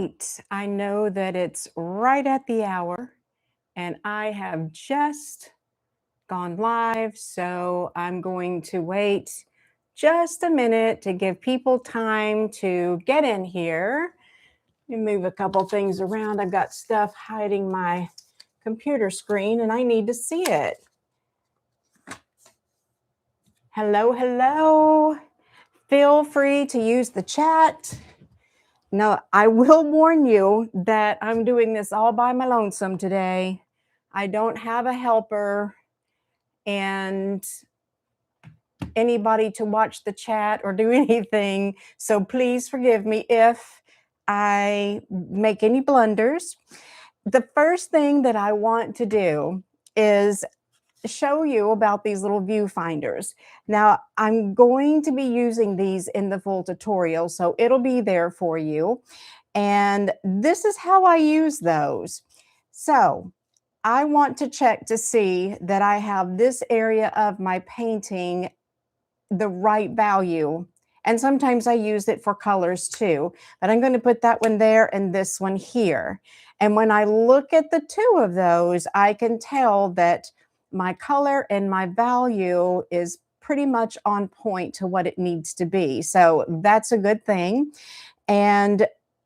right. I know that it's right at the hour, and I have just gone live, so I'm going to wait just a minute to give people time to get in here. Let me move a couple things around. I've got stuff hiding my computer screen, and I need to see it. Hello, hello. Feel free to use the chat. Now, I will warn you that I'm doing this all by my lonesome today. I don't have a helper and anybody to watch the chat or do anything. So please forgive me if I make any blunders. The first thing that I want to do is show you about these little viewfinders. Now, I'm going to be using these in the full tutorial, so it'll be there for you. And this is how I use those. So I want to check to see that I have this area of my painting the right value. And sometimes I use it for colors too, but I'm going to put that one there and this one here. And when I look at the two of those, I can tell that my color and my value is pretty much on point to what it needs to be. So that's a good thing. And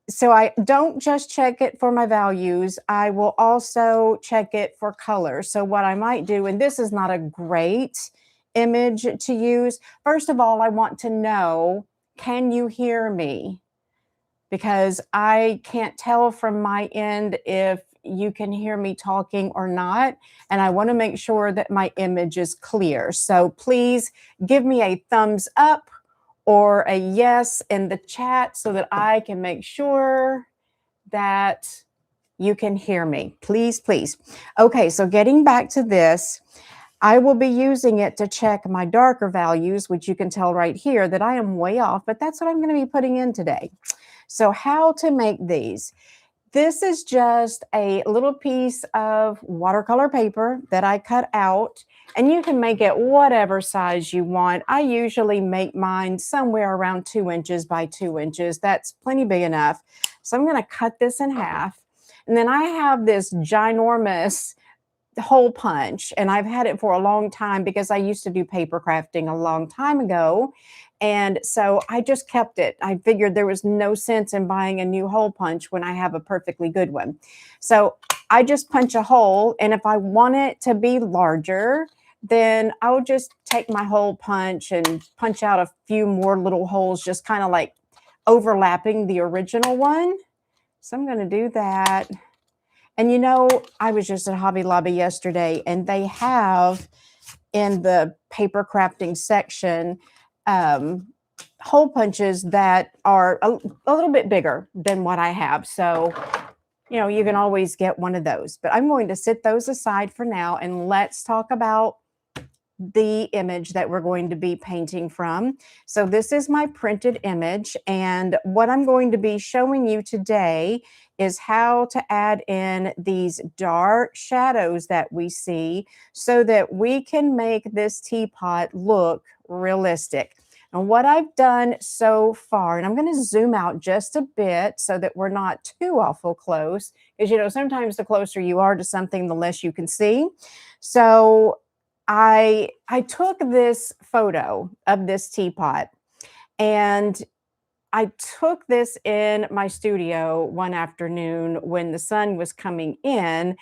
so I don't just check it for my values. I will also check it for color. So what I might do, and this is not a great image to use. First of all, I want to know, can you hear me? Because I can't tell from my end if you can hear me talking or not. And I want to make sure that my image is clear. So please give me a thumbs up or a yes in the chat so that I can make sure that you can hear me. Please, please. Okay, so getting back to this, I will be using it to check my darker values, which you can tell right here that I am way off, but that's what I'm going to be putting in today. So how to make these. This is just a little piece of watercolor paper that I cut out, and you can make it whatever size you want. I usually make mine somewhere around 2 inches by 2 inches. That's plenty big enough. So I'm going to cut this in half. And then I have this ginormous hole punch, and I've had it for a long time because I used to do paper crafting a long time ago. And so I just kept it. I figured there was no sense in buying a new hole punch when I have a perfectly good one. So I just punch a hole, and if I want it to be larger, then I'll just take my hole punch and punch out a few more little holes, just kind of like overlapping the original one. So I'm going to do that. And you know, I was just at Hobby Lobby yesterday, and they have in the paper crafting section hole punches that are a little bit bigger than what I have. So, you know, you can always get one of those. But I'm going to set those aside for now, and let's talk about the image that we're going to be painting from. So this is my printed image, and what I'm going to be showing you today is how to add in these dark shadows that we see so that we can make this teapot look realistic. And what I've done so far, and I'm going to zoom out just a bit so that we're not too awful close, because, you know, sometimes the closer you are to something, the less you can see. So I took this photo of this teapot, and I took this in my studio one afternoon when the sun was coming in,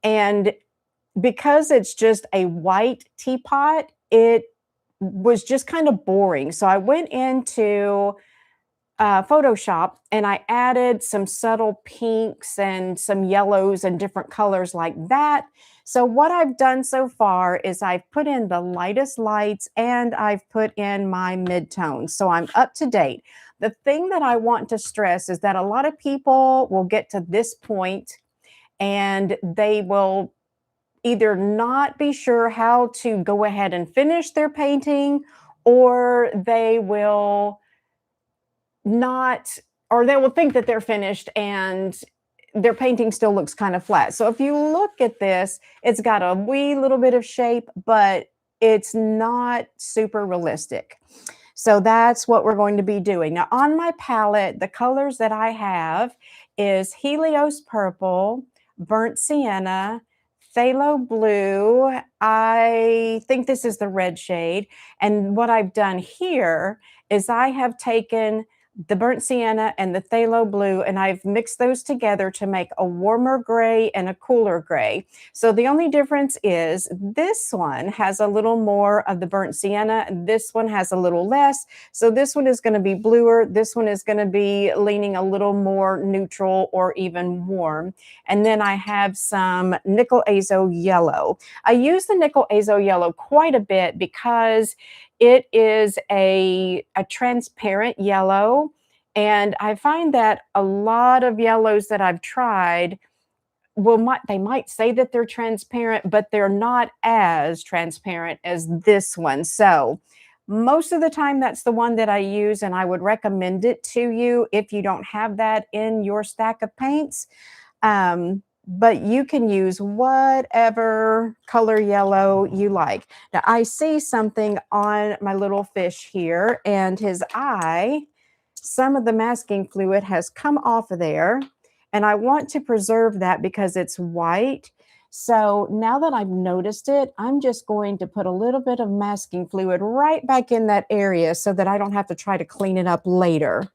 and because it's just a white teapot, it was just kind of boring. So I went into Photoshop and I added some subtle pinks and some yellows and different colors like that. So what I've done so far is I've put in the lightest lights and I've put in my midtones. So I'm up to date. The thing that I want to stress is that a lot of people will get to this point and they will either not be sure how to go ahead and finish their painting, or they will not, or they will think that they're finished and their painting still looks kind of flat. So if you look at this, it's got a wee little bit of shape, but it's not super realistic. So that's what we're going to be doing. Now on my palette, the colors that I have is Helios Purple, Burnt Sienna, Phthalo Blue. I think this is the red shade. And what I've done here is I have taken the burnt sienna and the phthalo blue, and I've mixed those together to make a warmer gray and a cooler gray. So the only difference is this one has a little more of the burnt sienna, and this one has a little less. So this one is going to be bluer. This one is going to be leaning a little more neutral or even warm. And then I have some nickel azo yellow. I use the nickel azo yellow quite a bit because it is a transparent yellow. And I find that a lot of yellows that I've tried, they might say that they're transparent, but they're not as transparent as this one. So most of the time, that's the one that I use, and I would recommend it to you if you don't have that in your stack of paints. But you can use whatever color yellow you like. Now, I see something on my little fish here, and his eye, some of the masking fluid has come off of there, and I want to preserve that because it's white. So now that I've noticed it, I'm just going to put a little bit of masking fluid right back in that area so that I don't have to try to clean it up later.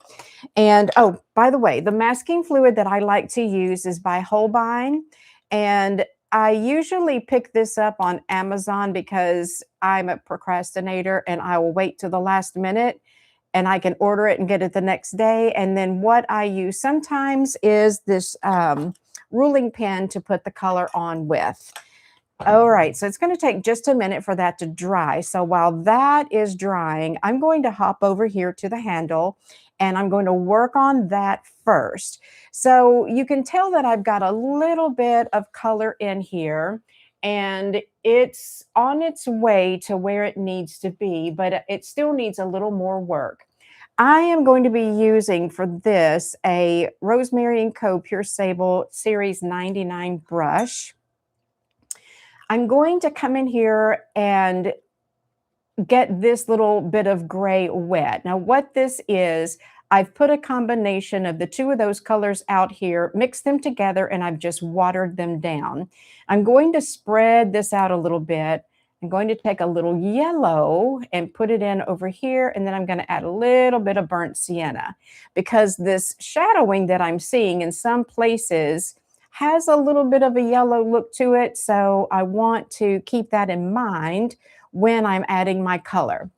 And oh, by the way, the masking fluid that I like to use is by Holbein. And I usually pick this up on Amazon because I'm a procrastinator and I will wait to the last minute and I can order it and get it the next day. And then what I use sometimes is this ruling pen to put the color on with. All right, so it's going to take just a minute for that to dry. So while that is drying, I'm going to hop over here to the handle and I'm going to work on that first. So you can tell that I've got a little bit of color in here and it's on its way to where it needs to be, but it still needs a little more work. I am going to be using for this a Rosemary & Co. Pure Sable Series 99 brush. I'm going to come in here and get this little bit of gray wet. Now, what this is, I've put a combination of the two of those colors out here, mixed them together, and I've just watered them down. I'm going to spread this out a little bit. I'm going to take a little yellow and put it in over here, and then I'm going to add a little bit of burnt sienna because this shadowing that I'm seeing in some places has a little bit of a yellow look to it, so I want to keep that in mind when I'm adding my color.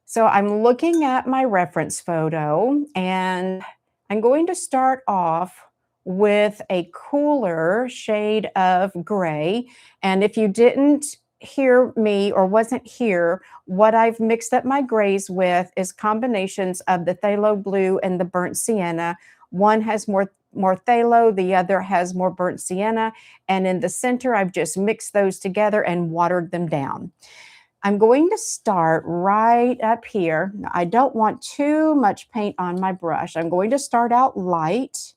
So I'm looking at my reference photo and I'm going to start off with a cooler shade of gray. And if you didn't hear me or wasn't here, what I've mixed up my grays with is combinations of the phthalo blue and the burnt sienna. One has more phthalo, the other has more burnt sienna. And in the center, I've just mixed those together and watered them down. I'm going to start right up here. I don't want too much paint on my brush. I'm going to start out light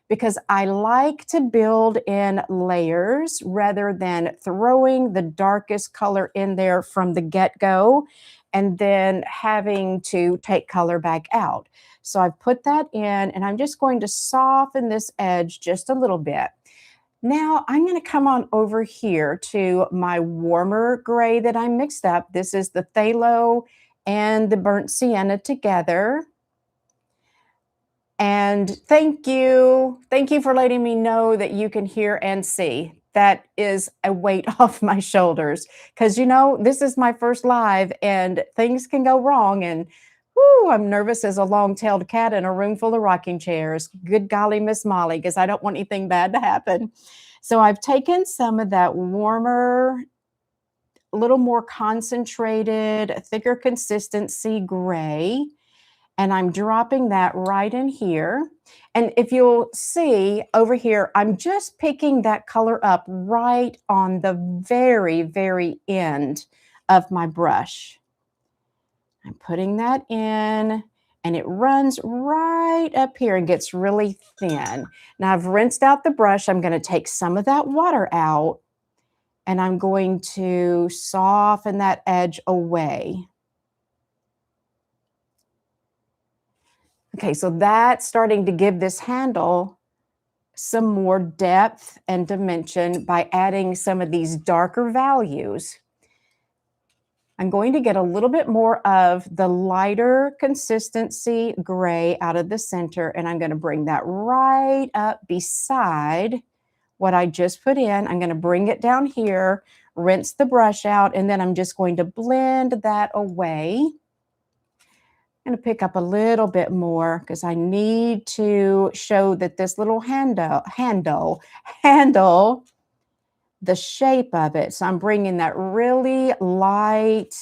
because I like to build in layers rather than throwing the darkest color in there from the get-go and then having to take color back out. So I've put that in and I'm just going to soften this edge just a little bit. Now I'm going to come on over here to my warmer gray that I mixed up. This is the phthalo and the burnt sienna together. And thank you. Thank you for letting me know that you can hear and see. That is a weight off my shoulders because, you know, this is my first live and things can go wrong. And whoo, I'm nervous as a long-tailed cat in a room full of rocking chairs. Good golly, Miss Molly, because I don't want anything bad to happen. So I've taken some of that warmer, a little more concentrated, thicker consistency gray, and I'm dropping that right in here. And if you'll see over here, I'm just picking that color up right on the very, very end of my brush. I'm putting that in and it runs right up here and gets really thin. Now I've rinsed out the brush. I'm going to take some of that water out and I'm going to soften that edge away. Okay, so that's starting to give this handle some more depth and dimension by adding some of these darker values. I'm going to get a little bit more of the lighter consistency gray out of the center, and I'm going to bring that right up beside what I just put in. I'm going to bring it down here, rinse the brush out, and then I'm just going to blend that away. I'm going to pick up a little bit more because I need to show that this little handle, the shape of it. So I'm bringing that really light,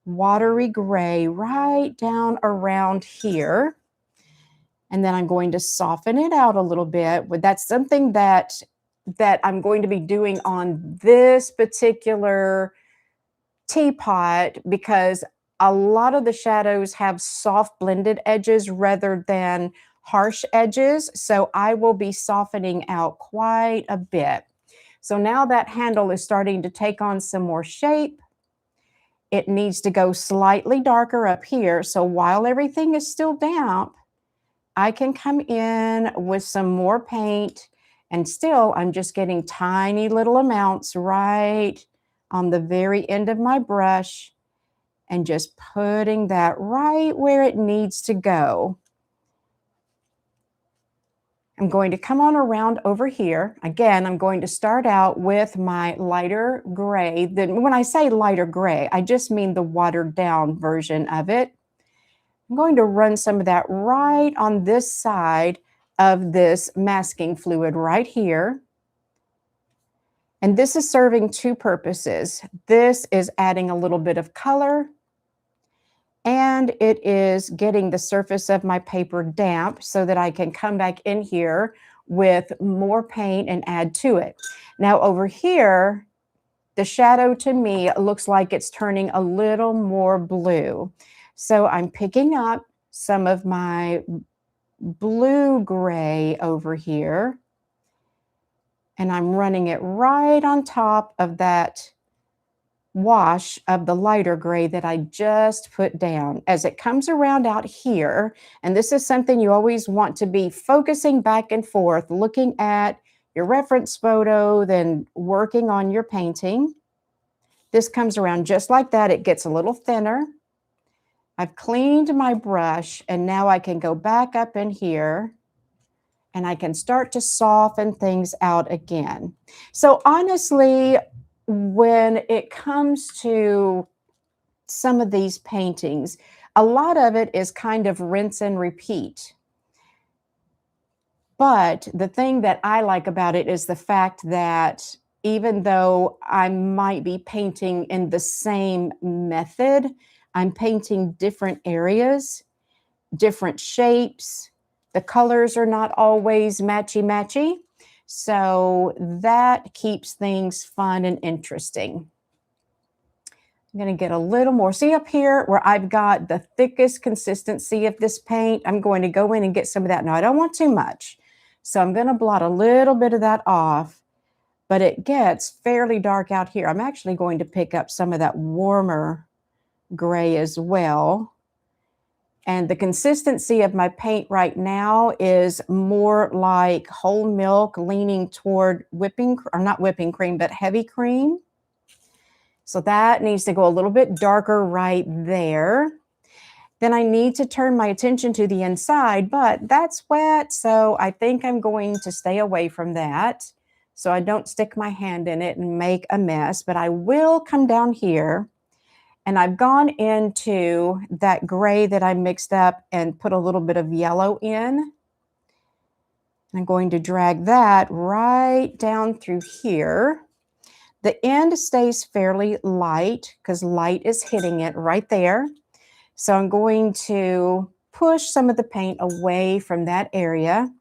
watery gray right down around here. And then I'm going to soften it out a little bit. But that's something that I'm going to be doing on this particular teapot, because a lot of the shadows have soft blended edges rather than harsh edges. So I will be softening out quite a bit. So now that handle is starting to take on some more shape. It needs to go slightly darker up here. So while everything is still damp, I can come in with some more paint, and still I'm just getting tiny little amounts right on the very end of my brush and just putting that right where it needs to go. I'm going to come on around over here. Again, I'm going to start out with my lighter gray. Then when I say lighter gray, I just mean the watered down version of it. I'm going to run some of that right on this side of this masking fluid right here. And this is serving two purposes. This is adding a little bit of color, and it is getting the surface of my paper damp so that I can come back in here with more paint and add to it. Now over here, the shadow to me looks like it's turning a little more blue. So I'm picking up some of my blue gray over here, and I'm running it right on top of that wash of the lighter gray that I just put down. As it comes around out here, and this is something you always want to be focusing back and forth, looking at your reference photo, then working on your painting. This comes around just like that. It gets a little thinner. I've cleaned my brush, and now I can go back up in here and I can start to soften things out again. So honestly, when it comes to some of these paintings, a lot of it is kind of rinse and repeat. But the thing that I like about it is the fact that even though I might be painting in the same method, I'm painting different areas, different shapes. The colors are not always matchy-matchy. So that keeps things fun and interesting. I'm going to get a little more. See up here where I've got the thickest consistency of this paint? I'm going to go in and get some of that. Now, I don't want too much, so I'm going to blot a little bit of that off, but it gets fairly dark out here. I'm actually going to pick up some of that warmer gray as well. And the consistency of my paint right now is more like whole milk, leaning toward whipping, or not whipping cream, but heavy cream. So that needs to go a little bit darker right there. Then I need to turn my attention to the inside, but that's wet, so I think I'm going to stay away from that so I don't stick my hand in it and make a mess. But I will come down here, and I've gone into that gray that I mixed up and put a little bit of yellow in. I'm going to drag that right down through here. The end stays fairly light because light is hitting it right there. So I'm going to push some of the paint away from that area.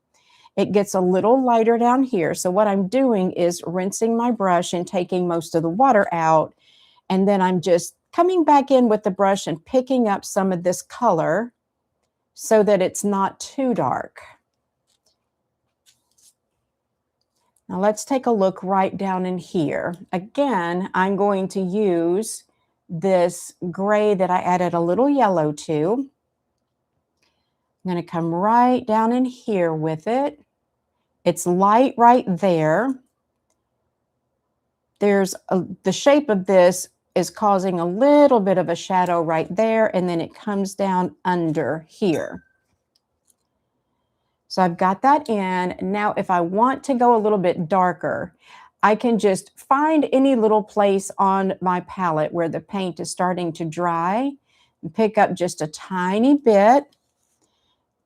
It gets a little lighter down here. So what I'm doing is rinsing my brush and taking most of the water out. And then I'm just coming back in with the brush and picking up some of this color so that it's not too dark. Now let's take a look right down in here. Again, I'm going to use this gray that I added a little yellow to. I'm going to come right down in here with it It's light right there. The shape of this is causing a little bit of a shadow right there, and then it comes down under here. So I've got that in. Now, if I want to go a little bit darker, I can just find any little place on my palette where the paint is starting to dry and pick up just a tiny bit.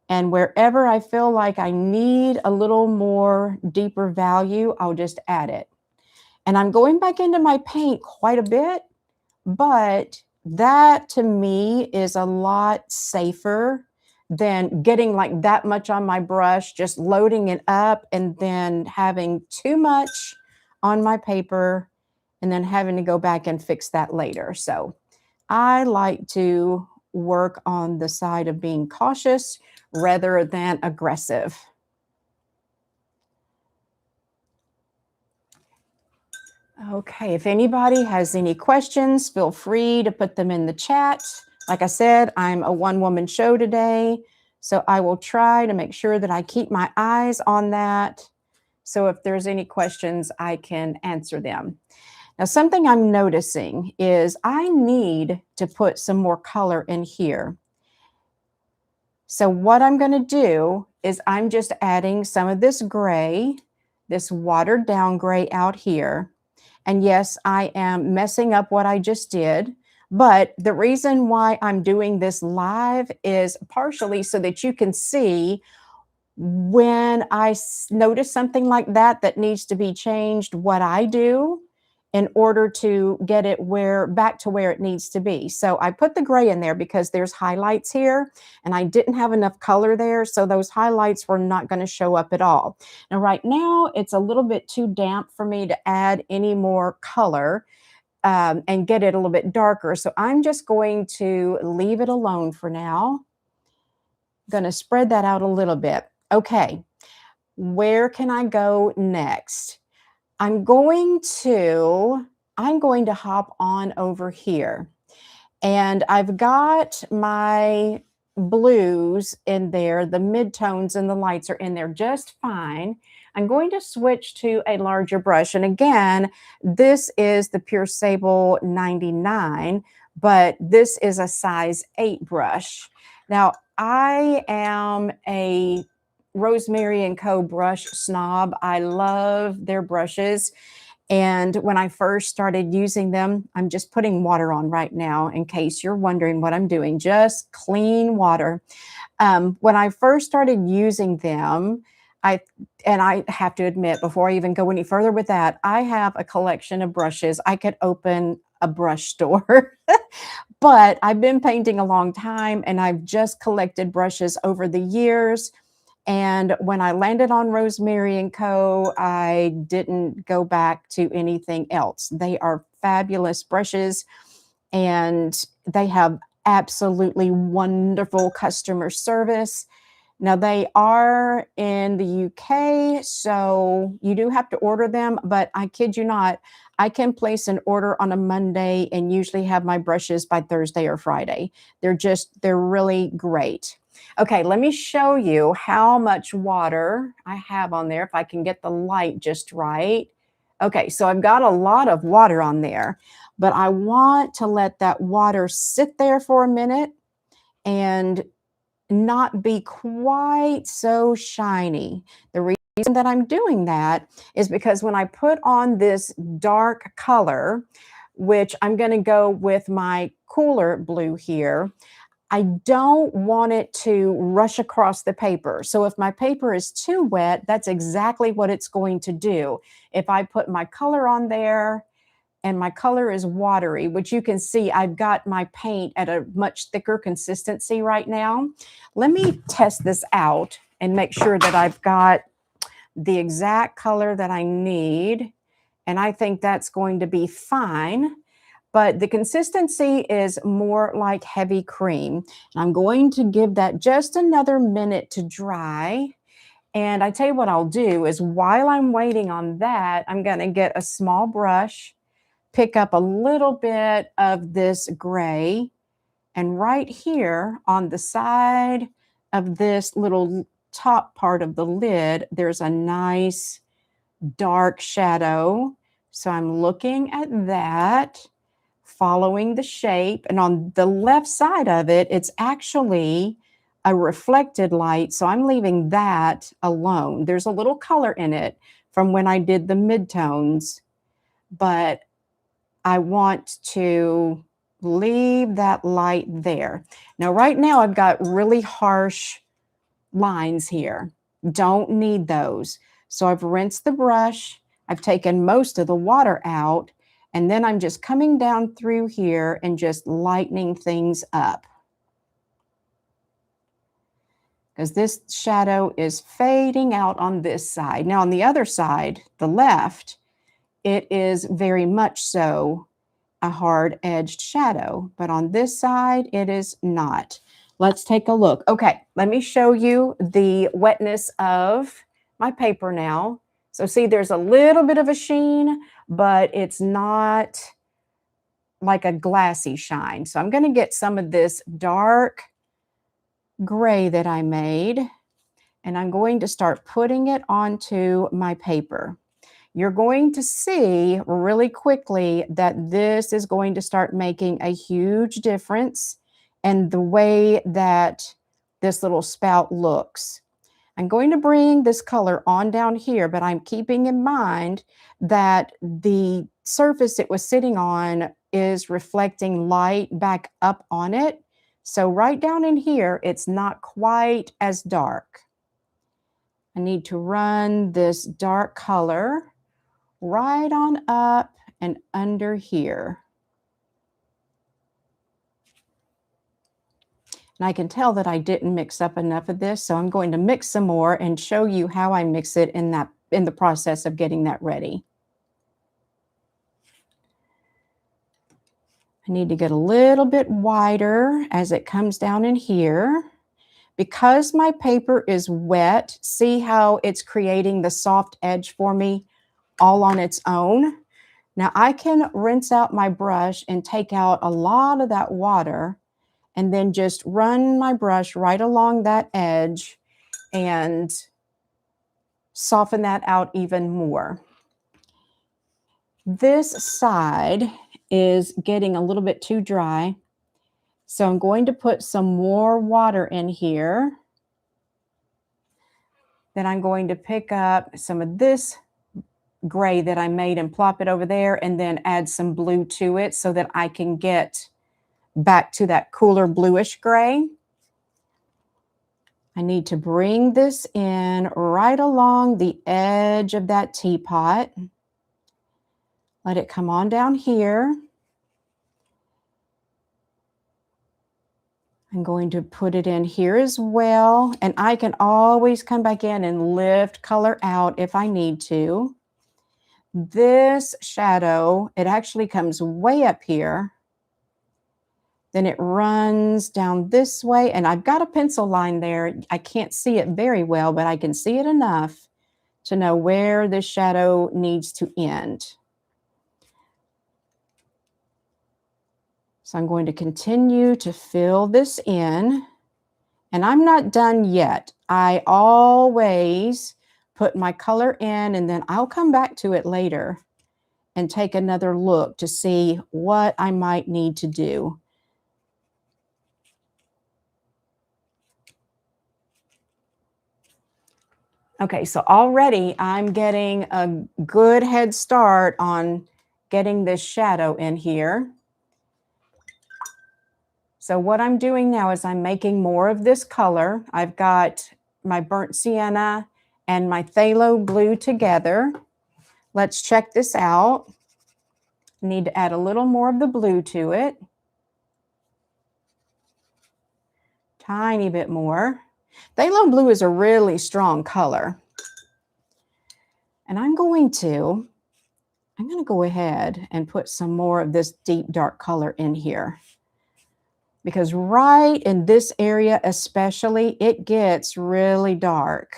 And wherever I feel like I need a little more deeper value, I'll just add it. And I'm going back into my paint quite a bit, but that to me is a lot safer than getting like that much on my brush, just loading it up and then having too much on my paper and then having to go back and fix that later. So I like to work on the side of being cautious rather than aggressive. Okay, if anybody has any questions, feel free to put them in the chat. Like I said, I'm a one-woman show today, so I will try to make sure that I keep my eyes on that. So if there's any questions, I can answer them. Now, something I'm noticing is I need to put some more color in here. So what I'm going to do is I'm just adding some of this gray, this watered down gray out here. And yes, I am messing up what I just did, but the reason why I'm doing this live is partially so that you can see when I notice something like that that needs to be changed, what I do in order to get it back to where it needs to be. So I put the gray in there because there's highlights here and I didn't have enough color there. So those highlights were not going to show up at all. Now, right now it's a little bit too damp for me to add any more color and get it a little bit darker. So I'm just going to leave it alone for now. Going to spread that out a little bit. Okay, where can I go next? I'm going to hop on over here. And I've got my blues in there. The midtones and the lights are in there just fine. I'm going to switch to a larger brush. And again, this is the Pure Sable 99, but this is a size 8 brush. Now, I am a Rosemary & Co. brush snob. I love their brushes. And when I first started using them, I'm just putting water on right now in case you're wondering what I'm doing, just clean water. When I first started using them, I have to admit, before I even go any further with that, I have a collection of brushes. I could open a brush store. But I've been painting a long time and I've just collected brushes over the years. And when I landed on Rosemary & Co., I didn't go back to anything else. They are fabulous brushes and they have absolutely wonderful customer service. Now, they are in the UK, so you do have to order them, but I kid you not, I can place an order on a Monday and usually have my brushes by Thursday or Friday. They're really great. Okay, let me show you how much water I have on there, if I can get the light just right. Okay, so I've got a lot of water on there, but I want to let that water sit there for a minute and not be quite so shiny. The reason that I'm doing that is because when I put on this dark color, which I'm going to go with my cooler blue here, I don't want it to rush across the paper. So if my paper is too wet, that's exactly what it's going to do. If I put my color on there and my color is watery, which you can see I've got my paint at a much thicker consistency right now. Let me test this out and make sure that I've got the exact color that I need. And I think that's going to be fine. But the consistency is more like heavy cream. I'm going to give that just another minute to dry. And I tell you what I'll do is while I'm waiting on that, I'm going to get a small brush, pick up a little bit of this gray, and right here on the side of this little top part of the lid, there's a nice dark shadow. So I'm looking at that, following the shape. And on the left side of it, it's actually a reflected light. So I'm leaving that alone. There's a little color in it from when I did the midtones, but I want to leave that light there. Now, right now I've got really harsh lines here. Don't need those. So I've rinsed the brush. I've taken most of the water out, and then I'm just coming down through here and just lightening things up. Because this shadow is fading out on this side. Now on the other side, the left, it is very much so a hard-edged shadow, but on this side, it is not. Let's take a look. Okay, let me show you the wetness of my paper now. So see, there's a little bit of a sheen, but it's not like a glassy shine. So I'm going to get some of this dark gray that I made, and I'm going to start putting it onto my paper. You're going to see really quickly that this is going to start making a huge difference in the way that this little spout looks. I'm going to bring this color on down here, but I'm keeping in mind that the surface it was sitting on is reflecting light back up on it. So right down in here, it's not quite as dark. I need to run this dark color right on up and under here. And I can tell that I didn't mix up enough of this, so I'm going to mix some more and show you how I mix it in the process of getting that ready. I need to get a little bit wider as it comes down in here. Because my paper is wet, see how it's creating the soft edge for me all on its own? Now I can rinse out my brush and take out a lot of that water and then just run my brush right along that edge and soften that out even more. This side is getting a little bit too dry, so I'm going to put some more water in here. Then I'm going to pick up some of this gray that I made and plop it over there and then add some blue to it so that I can get back to that cooler bluish gray. I need to bring this in right along the edge of that teapot. Let it come on down here. I'm going to put it in here as well. And I can always come back in and lift color out if I need to. This shadow, it actually comes way up here. Then it runs down this way, and I've got a pencil line there. I can't see it very well, but I can see it enough to know where this shadow needs to end. So I'm going to continue to fill this in, and I'm not done yet. I always put my color in, and then I'll come back to it later and take another look to see what I might need to do. Okay, so already I'm getting a good head start on getting this shadow in here. So what I'm doing now is I'm making more of this color. I've got my burnt sienna and my phthalo blue together. Let's check this out. I need to add a little more of the blue to it. Tiny bit more. Phthalo blue is a really strong color. And I'm going to go ahead and put some more of this deep dark color in here. Because right in this area especially, it gets really dark.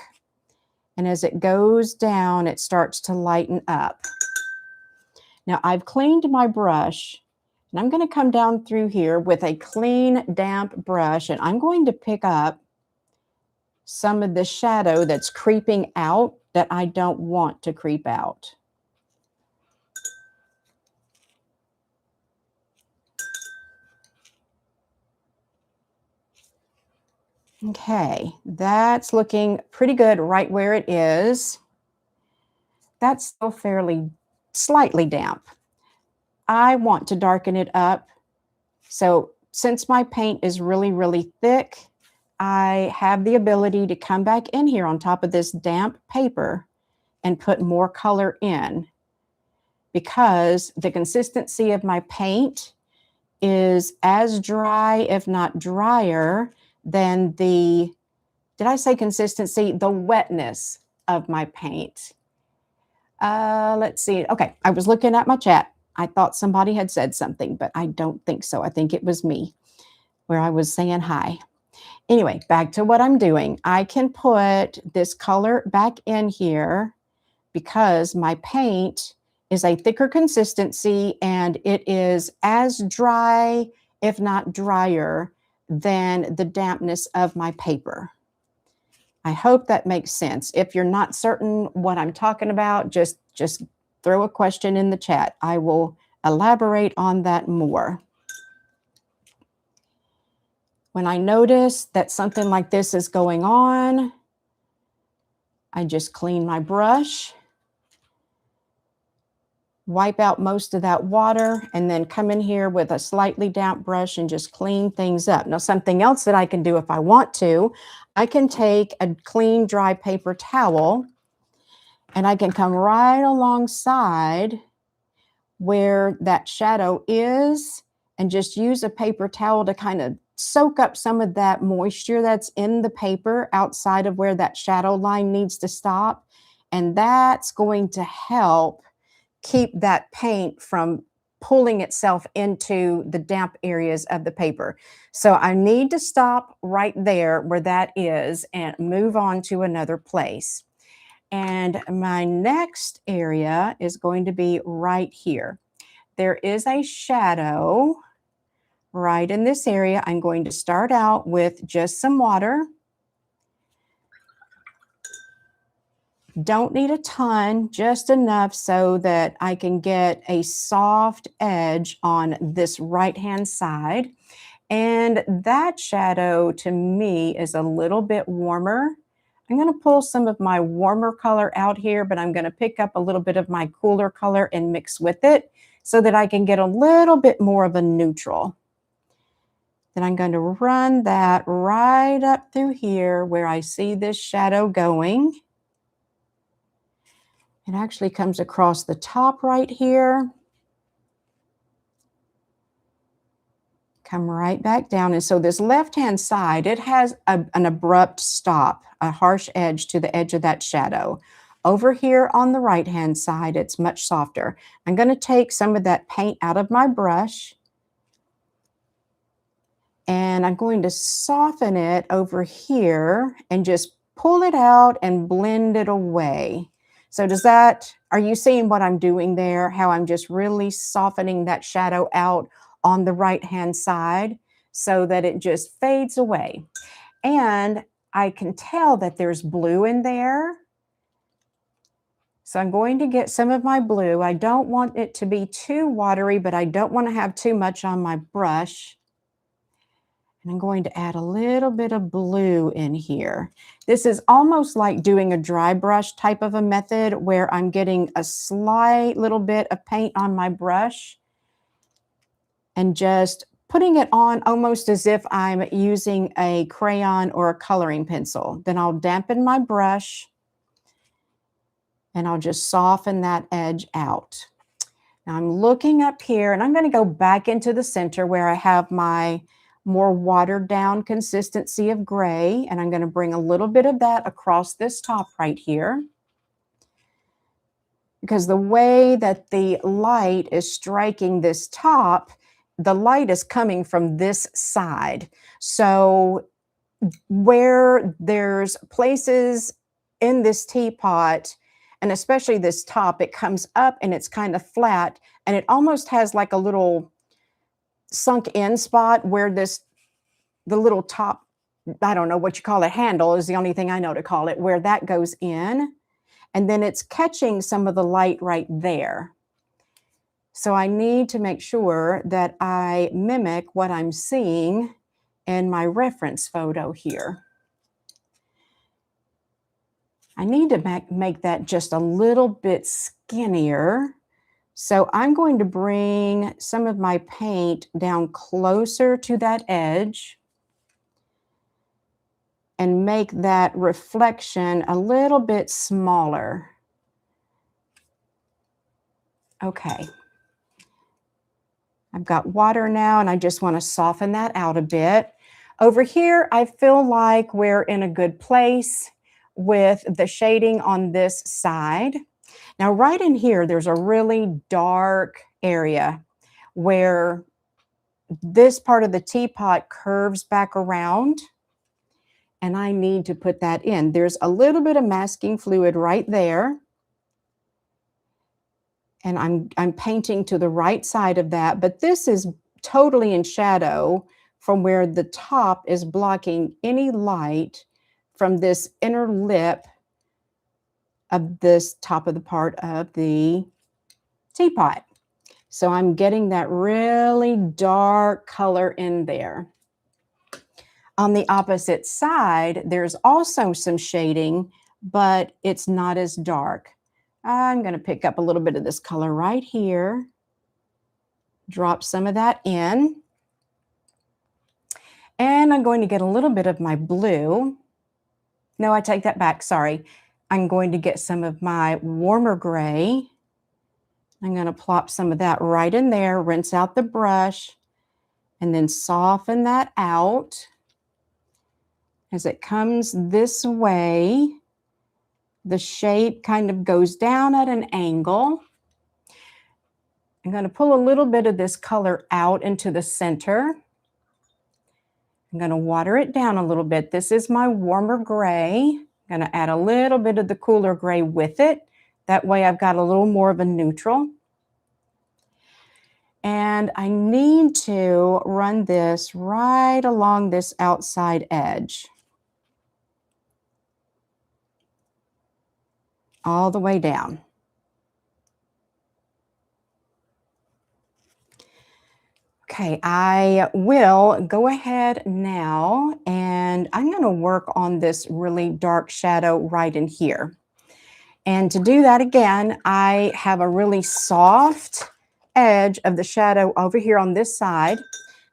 And as it goes down, it starts to lighten up. Now I've cleaned my brush, and I'm going to come down through here with a clean, damp brush, and I'm going to pick up some of the shadow that's creeping out that I don't want to creep out. Okay, that's looking pretty good right where it is. That's still fairly slightly damp. I want to darken it up. So since my paint is really, really thick, I have the ability to come back in here on top of this damp paper and put more color in, because the consistency of my paint is as dry, if not drier, than the, did I say consistency? The wetness of my paint. Let's see. Okay, I was looking at my chat. I thought somebody had said something, but I don't think so. I think it was me where I was saying hi. Anyway, back to what I'm doing. I can put this color back in here because my paint is a thicker consistency and it is as dry, if not drier, than the dampness of my paper. I hope that makes sense. If you're not certain what I'm talking about, just throw a question in the chat. I will elaborate on that more. When I notice that something like this is going on, I just clean my brush, wipe out most of that water, and then come in here with a slightly damp brush and just clean things up. Now, something else that I can do if I want to, I can take a clean, dry paper towel and I can come right alongside where that shadow is and just use a paper towel to kind of soak up some of that moisture that's in the paper outside of where that shadow line needs to stop. And that's going to help keep that paint from pulling itself into the damp areas of the paper. So I need to stop right there where that is and move on to another place. And my next area is going to be right here. There is a shadow right in this area. I'm going to start out with just some water. Don't need a ton, just enough so that I can get a soft edge on this right-hand side. And that shadow to me is a little bit warmer. I'm going to pull some of my warmer color out here, but I'm going to pick up a little bit of my cooler color and mix with it so that I can get a little bit more of a neutral. Then I'm going to run that right up through here where I see this shadow going. It actually comes across the top right here. Come right back down. And so this left-hand side, it has an abrupt stop, a harsh edge to the edge of that shadow. Over here on the right-hand side, it's much softer. I'm going to take some of that paint out of my brush, and I'm going to soften it over here and just pull it out and blend it away. So are you seeing what I'm doing there? How I'm just really softening that shadow out on the right-hand side so that it just fades away. And I can tell that there's blue in there. So I'm going to get some of my blue. I don't want it to be too watery, but I don't want to have too much on my brush. And I'm going to add a little bit of blue in here. This is almost like doing a dry brush type of a method where I'm getting a slight little bit of paint on my brush and just putting it on almost as if I'm using a crayon or a coloring pencil. Then I'll dampen my brush and I'll just soften that edge out. Now I'm looking up here and I'm going to go back into the center where I have my more watered down consistency of gray, and I'm going to bring a little bit of that across this top right here, because the way that the light is striking this top, the light is coming from this side. So where there's places in this teapot, and especially this top, it comes up and it's kind of flat, and it almost has like a little sunk in spot where the little top I don't know what you call it, handle is the only thing I know to call it, where that goes in. And then it's catching some of the light right there. So I need to make sure that I mimic what I'm seeing in my reference photo here. I need to make that just a little bit skinnier. So I'm going to bring some of my paint down closer to that edge and make that reflection a little bit smaller. Okay. I've got water now, and I just want to soften that out a bit. Over here, I feel like we're in a good place with the shading on this side. Now, right in here, there's a really dark area where this part of the teapot curves back around, and I need to put that in. There's a little bit of masking fluid right there, and I'm painting to the right side of that, but this is totally in shadow from where the top is blocking any light from this inner lip of this top of the part of the teapot. So I'm getting that really dark color in there. On the opposite side, there's also some shading, but it's not as dark. I'm going to pick up a little bit of this color right here, drop some of that in, and I'm going to get a little bit of my blue. No, I take that back, sorry. I'm going to get some of my warmer gray. I'm going to plop some of that right in there, rinse out the brush, and then soften that out. As it comes this way, the shape kind of goes down at an angle. I'm going to pull a little bit of this color out into the center. I'm going to water it down a little bit. This is my warmer gray. I'm going to add a little bit of the cooler gray with it. That way I've got a little more of a neutral. And I need to run this right along this outside edge, all the way down. Okay, I will go ahead now, and I'm going to work on this really dark shadow right in here. And to do that again, I have a really soft edge of the shadow over here on this side.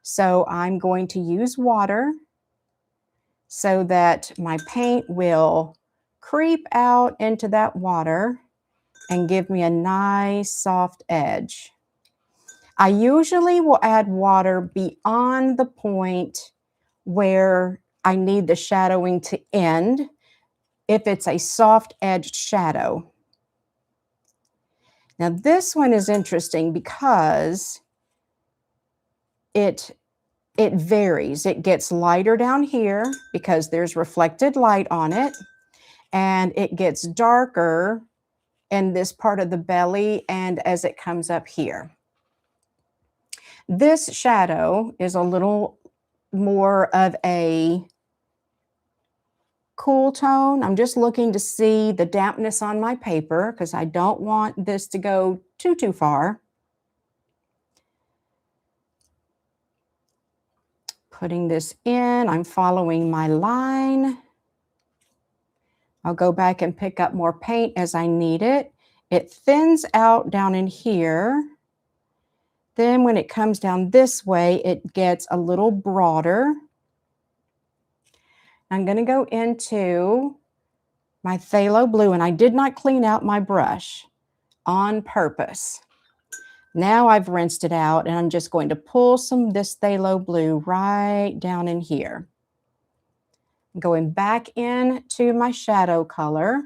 So I'm going to use water so that my paint will creep out into that water and give me a nice soft edge. I usually will add water beyond the point where I need the shadowing to end if it's a soft edged shadow. Now this one is interesting because it varies. It gets lighter down here because there's reflected light on it, and it gets darker in this part of the belly and as it comes up here. This shadow is a little more of a cool tone. I'm just looking to see the dampness on my paper because I don't want this to go too far. Putting this in, I'm following my line. I'll go back and pick up more paint as I need it. It thins out down in here. Then when it comes down this way, it gets a little broader. I'm going to go into my phthalo blue, and I did not clean out my brush on purpose. Now I've rinsed it out, and I'm just going to pull some of this phthalo blue right down in here. Going back into my shadow color.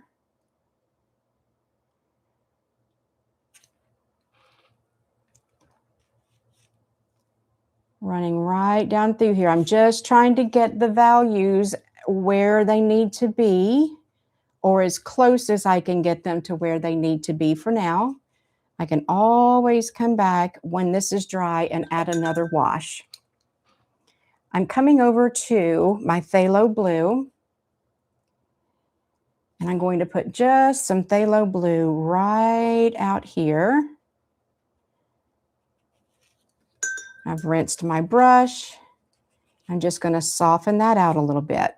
Running right down through here. I'm just trying to get the values where they need to be, or as close as I can get them to where they need to be for now. I can always come back when this is dry and add another wash. I'm coming over to my phthalo blue, and I'm going to put just some phthalo blue right out here. I've rinsed my brush. I'm just going to soften that out a little bit.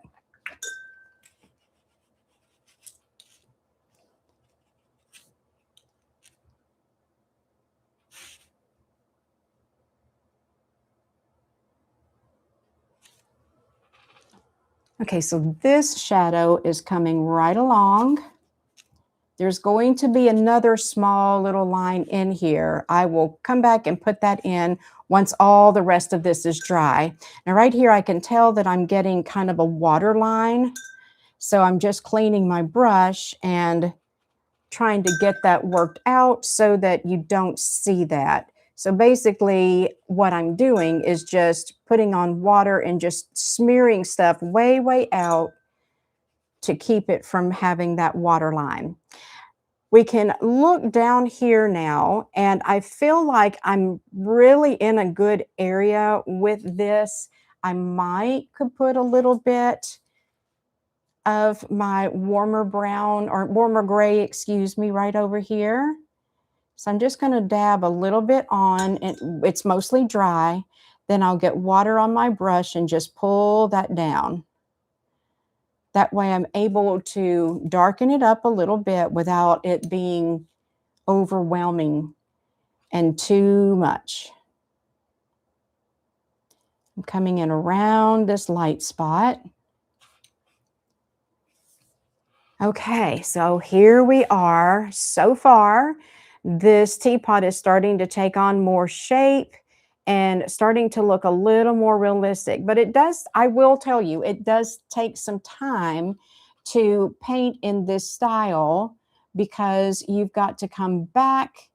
Okay, so this shadow is coming right along. There's going to be another small little line in here. I will come back and put that in once all the rest of this is dry. Now right here, I can tell that I'm getting kind of a water line. So I'm just cleaning my brush and trying to get that worked out so that you don't see that. So basically what I'm doing is just putting on water and just smearing stuff way, way out to keep it from having that water line. We can look down here now, and I feel like I'm really in a good area with this. I might could put a little bit of my warmer brown or warmer gray, excuse me, right over here. So I'm just going to dab a little bit on, and it's mostly dry. Then I'll get water on my brush and just pull that down. That way I'm able to darken it up a little bit without it being overwhelming and too much. I'm coming in around this light spot. Okay, so here we are. So far, this teapot is starting to take on more shape and starting to look a little more realistic. But it does, I will tell you, it does take some time to paint in this style because you've got to come back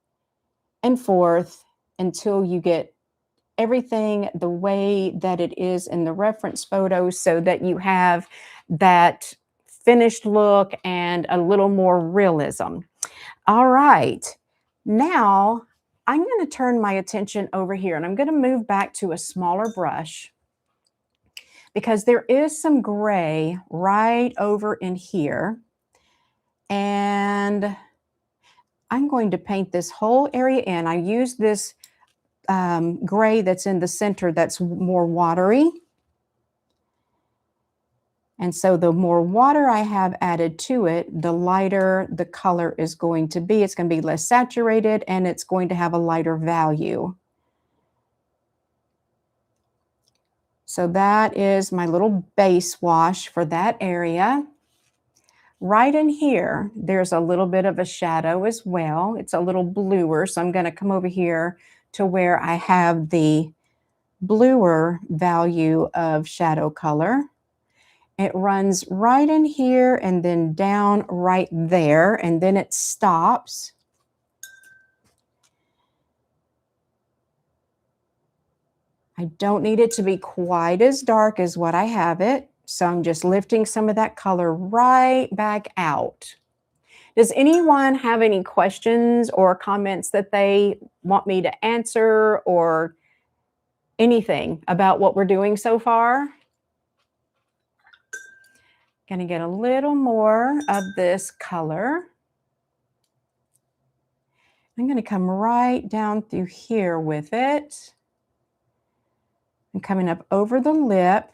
and forth until you get everything the way that it is in the reference photos so that you have that finished look and a little more realism. All right, now I'm going to turn my attention over here and I'm going to move back to a smaller brush because there is some gray right over in here. And I'm going to paint this whole area in. I use this gray that's in the center that's more watery. And so the more water I have added to it, the lighter the color is going to be. It's going to be less saturated and it's going to have a lighter value. So that is my little base wash for that area. Right in here, there's a little bit of a shadow as well. It's a little bluer, so I'm going to come over here to where I have the bluer value of shadow color. It runs right in here and then down right there, and then it stops. I don't need it to be quite as dark as what I have it, so I'm just lifting some of that color right back out. Does anyone have any questions or comments that they want me to answer or anything about what we're doing so far? Going to get a little more of this color. I'm going to come right down through here with it. I'm coming up over the lip.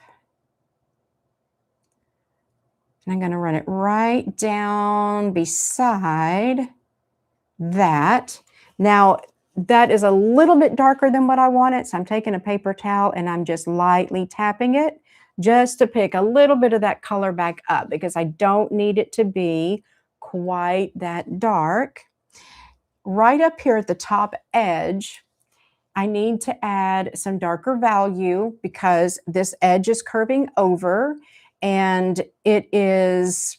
And I'm going to run it right down beside that. Now, that is a little bit darker than what I wanted, so I'm taking a paper towel and I'm just lightly tapping it just to pick a little bit of that color back up because I don't need it to be quite that dark. Right up here at the top edge, I need to add some darker value because this edge is curving over and it is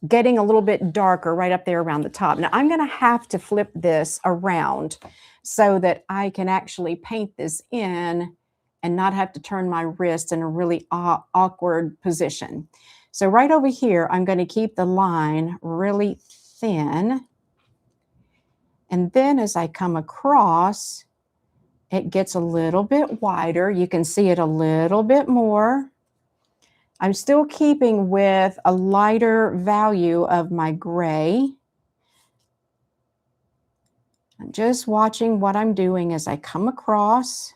getting a little bit darker right up there around the top. Now I'm going to have to flip this around so that I can actually paint this in and not have to turn my wrist in a really awkward position. So right over here, I'm going to keep the line really thin. And then as I come across it gets a little bit wider. You can see it a little bit more. I'm still keeping with a lighter value of my gray. I'm just watching what I'm doing as I come across.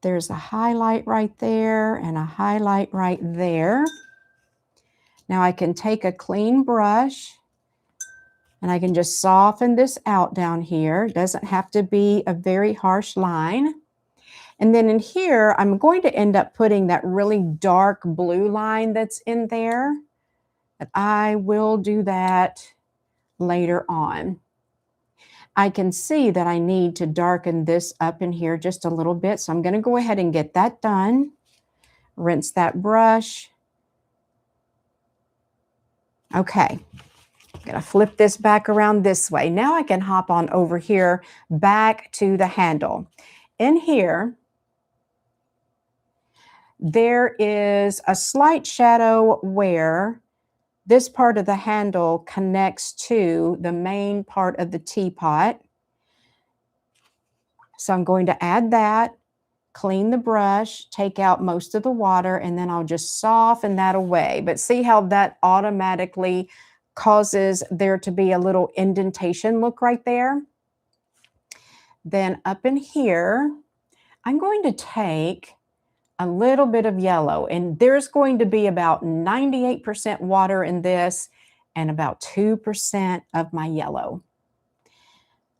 There's a highlight right there and a highlight right there. Now I can take a clean brush and I can just soften this out down here. It doesn't have to be a very harsh line. And then in here, I'm going to end up putting that really dark blue line that's in there. But I will do that later on. I can see that I need to darken this up in here just a little bit. So I'm going to go ahead and get that done. Rinse that brush. Okay. I'm going to flip this back around this way. Now I can hop on over here back to the handle. In here, there is a slight shadow where this part of the handle connects to the main part of the teapot. So I'm going to add that, clean the brush, take out most of the water, and then I'll just soften that away. But see how that automatically causes there to be a little indentation look right there? Then up in here, I'm going to take a little bit of yellow, and there's going to be about 98% water in this and about 2% of my yellow.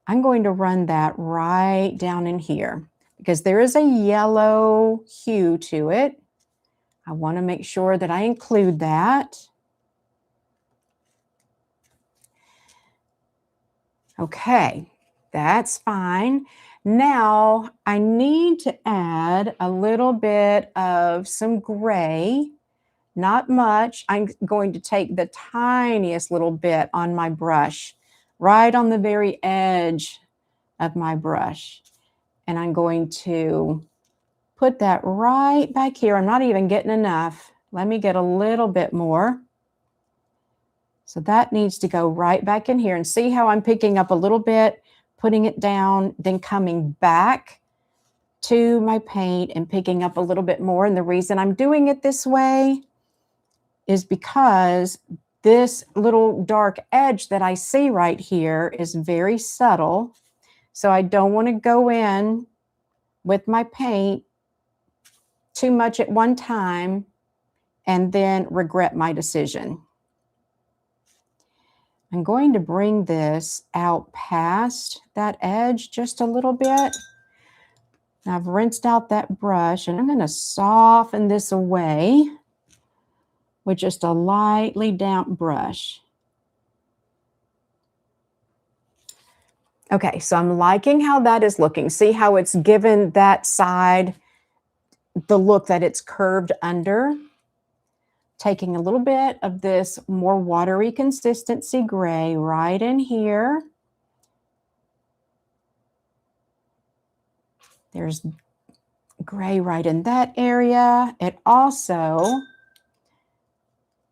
I'm going to run that right down in here because there is a yellow hue to it. I want to make sure that I include that. Okay, that's fine. Now I need to add a little bit of some gray, not much. I'm going to take the tiniest little bit on my brush, right on the very edge of my brush. And I'm going to put that right back here. I'm not even getting enough. Let me get a little bit more. So that needs to go right back in here, and see how I'm picking up a little bit, putting it down, then coming back to my paint and picking up a little bit more. And the reason I'm doing it this way is because this little dark edge that I see right here is very subtle. So I don't want to go in with my paint too much at one time and then regret my decision. I'm going to bring this out past that edge just a little bit. Now I've rinsed out that brush, and I'm going to soften this away with just a lightly damp brush. Okay, so I'm liking how that is looking. See how it's given that side the look that it's curved under. Taking a little bit of this more watery consistency gray right in here. There's gray right in that area. It also,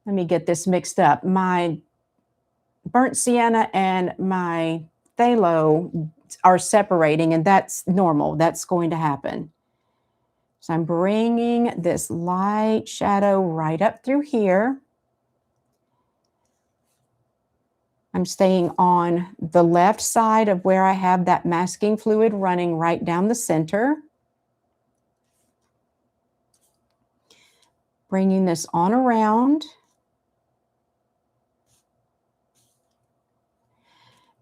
let me get this mixed up. My burnt sienna and my phthalo are separating, and that's normal. That's going to happen. So I'm bringing this light shadow right up through here. I'm staying on the left side of where I have that masking fluid running right down the center. Bringing this on around.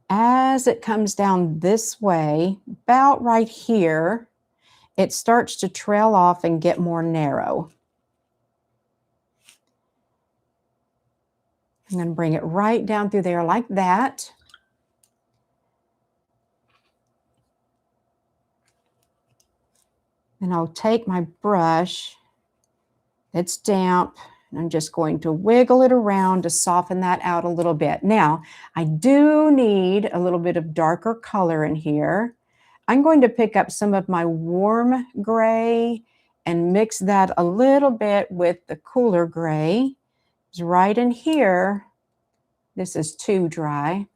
As it comes down this way, about right here, it starts to trail off and get more narrow. I'm going to bring it right down through there like that. And I'll take my brush, it's damp, and I'm just going to wiggle it around to soften that out a little bit. Now, I do need a little bit of darker color in here. I'm going to pick up some of my warm gray and mix that a little bit with the cooler gray. It's right in here. This is too dry.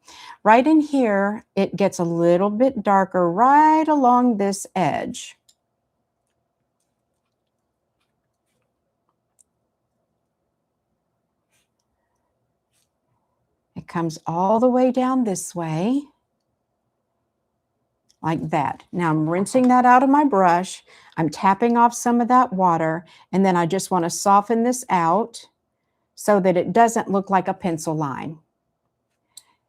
Right in here, it gets a little bit darker right along this edge. It comes all the way down this way, like that. Now I'm rinsing that out of my brush. I'm tapping off some of that water, and then I just want to soften this out so that it doesn't look like a pencil line.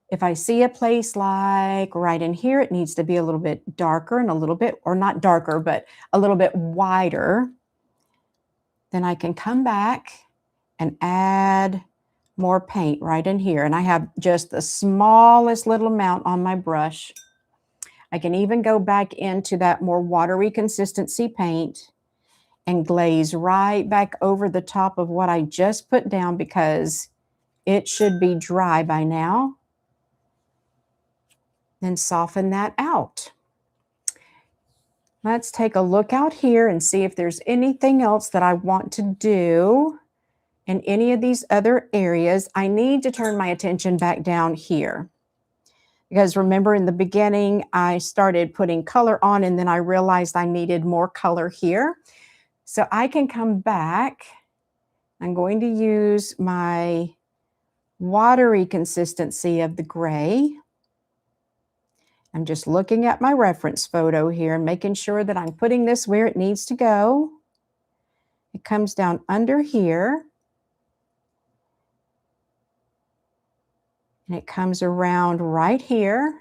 If I see a place like right in here, it needs to be a little bit darker and a little bit, or not darker, but a little bit wider, then I can come back and add more paint right in here. And I have just the smallest little amount on my brush. I can even go back into that more watery consistency paint and glaze right back over the top of what I just put down, because it should be dry by now. Then soften that out. Let's take a look out here and see if there's anything else that I want to do in any of these other areas. I need to turn my attention back down here, because remember in the beginning, I started putting color on and then I realized I needed more color here. So I can come back. I'm going to use my watery consistency of the gray. I'm just looking at my reference photo here and making sure that I'm putting this where it needs to go. It comes down under here. And it comes around right here.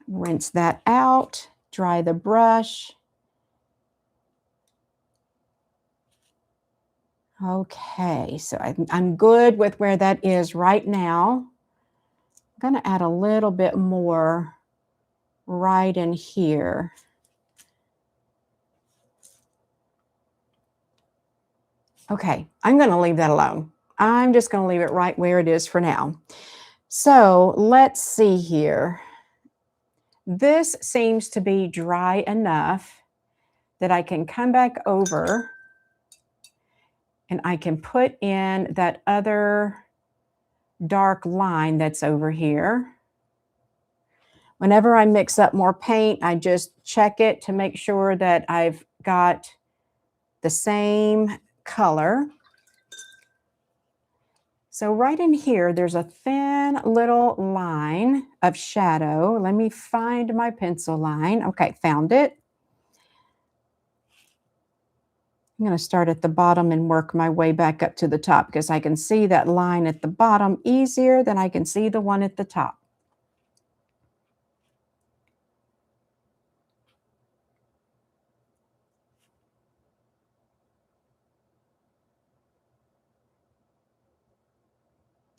Rinse that out, dry the brush. Okay, so I'm good with where that is right now. I'm going to add a little bit more right in here. Okay, I'm going to leave that alone. I'm just going to leave it right where it is for now. So let's see here. This seems to be dry enough that I can come back over and I can put in that other dark line that's over here. Whenever I mix up more paint, I just check it to make sure that I've got the same color. So right in here, there's a thin little line of shadow. Let me find my pencil line. Okay, found it. I'm going to start at the bottom and work my way back up to the top, because I can see that line at the bottom easier than I can see the one at the top.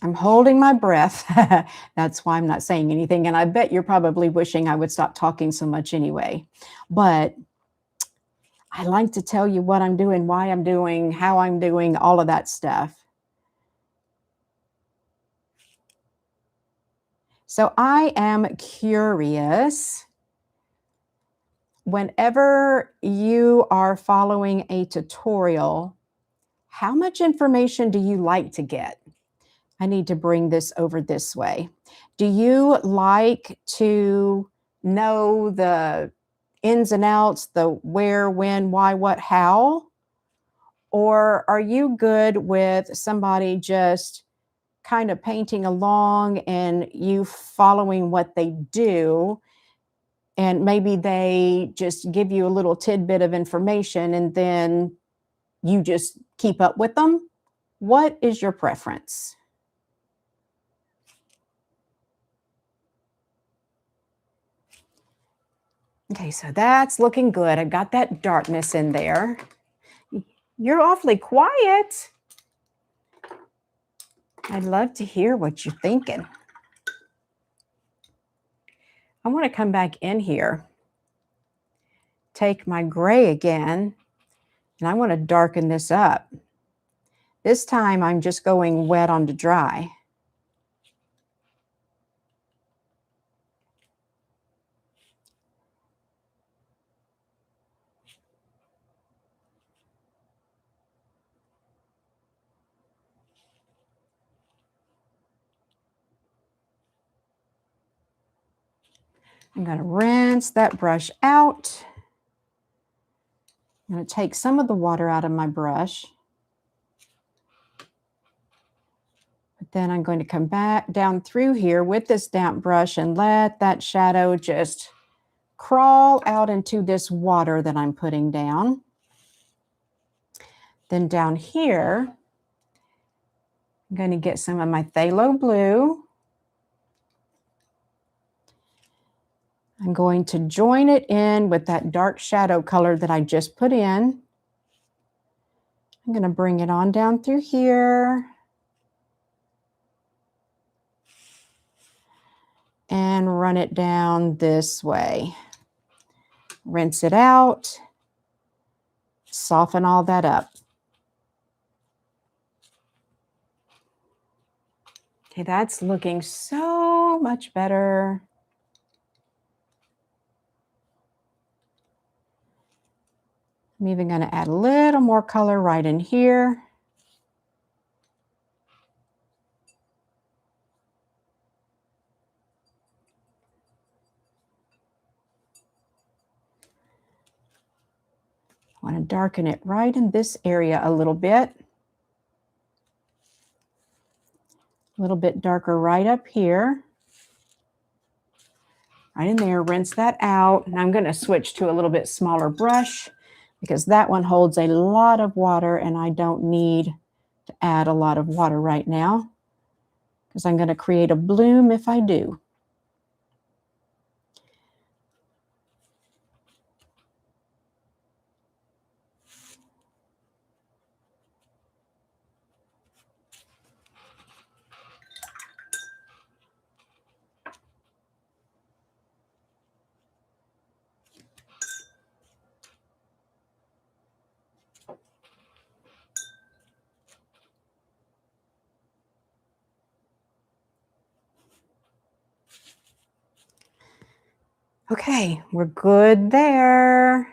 I'm holding my breath. That's why I'm not saying anything. And I bet you're probably wishing I would stop talking so much anyway. But I like to tell you what I'm doing, why I'm doing, how I'm doing, all of that stuff. So I am curious, whenever you are following a tutorial, how much information do you like to get? I need to bring this over this way. Do you like to know the ins and outs, the where, when, why, what, how? Or are you good with somebody just kind of painting along and you following what they do, and maybe they just give you a little tidbit of information and then you just keep up with them? What is your preference? Okay, so that's looking good. I got that darkness in there. You're awfully quiet. I'd love to hear what you're thinking. I want to come back in here, take my gray again, and I want to darken this up. This time I'm just going wet onto dry. I'm going to rinse that brush out. I'm going to take some of the water out of my brush. But then I'm going to come back down through here with this damp brush and let that shadow just crawl out into this water that I'm putting down. Then down here, I'm going to get some of my phthalo blue. I'm going to join it in with that dark shadow color that I just put in. I'm going to bring it on down through here. And run it down this way. Rinse it out. Soften all that up. Okay, that's looking so much better. I'm even going to add a little more color right in here. I want to darken it right in this area a little bit. A little bit darker right up here. Right in there, rinse that out. And I'm going to switch to a little bit smaller brush because that one holds a lot of water and I don't need to add a lot of water right now because I'm going to create a bloom if I do. Okay, we're good there.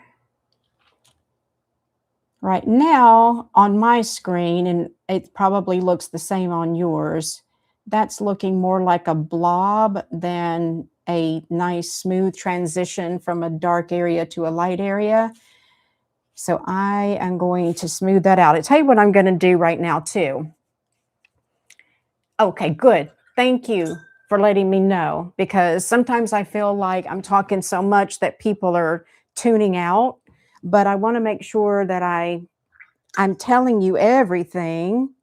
Right now on my screen, and it probably looks the same on yours, that's looking more like a blob than a nice smooth transition from a dark area to a light area. So I am going to smooth that out. I'll tell you what I'm going to do right now too. Okay, good. Thank you for letting me know, because sometimes I feel like I'm talking so much that people are tuning out, but I want to make sure that I'm telling you everything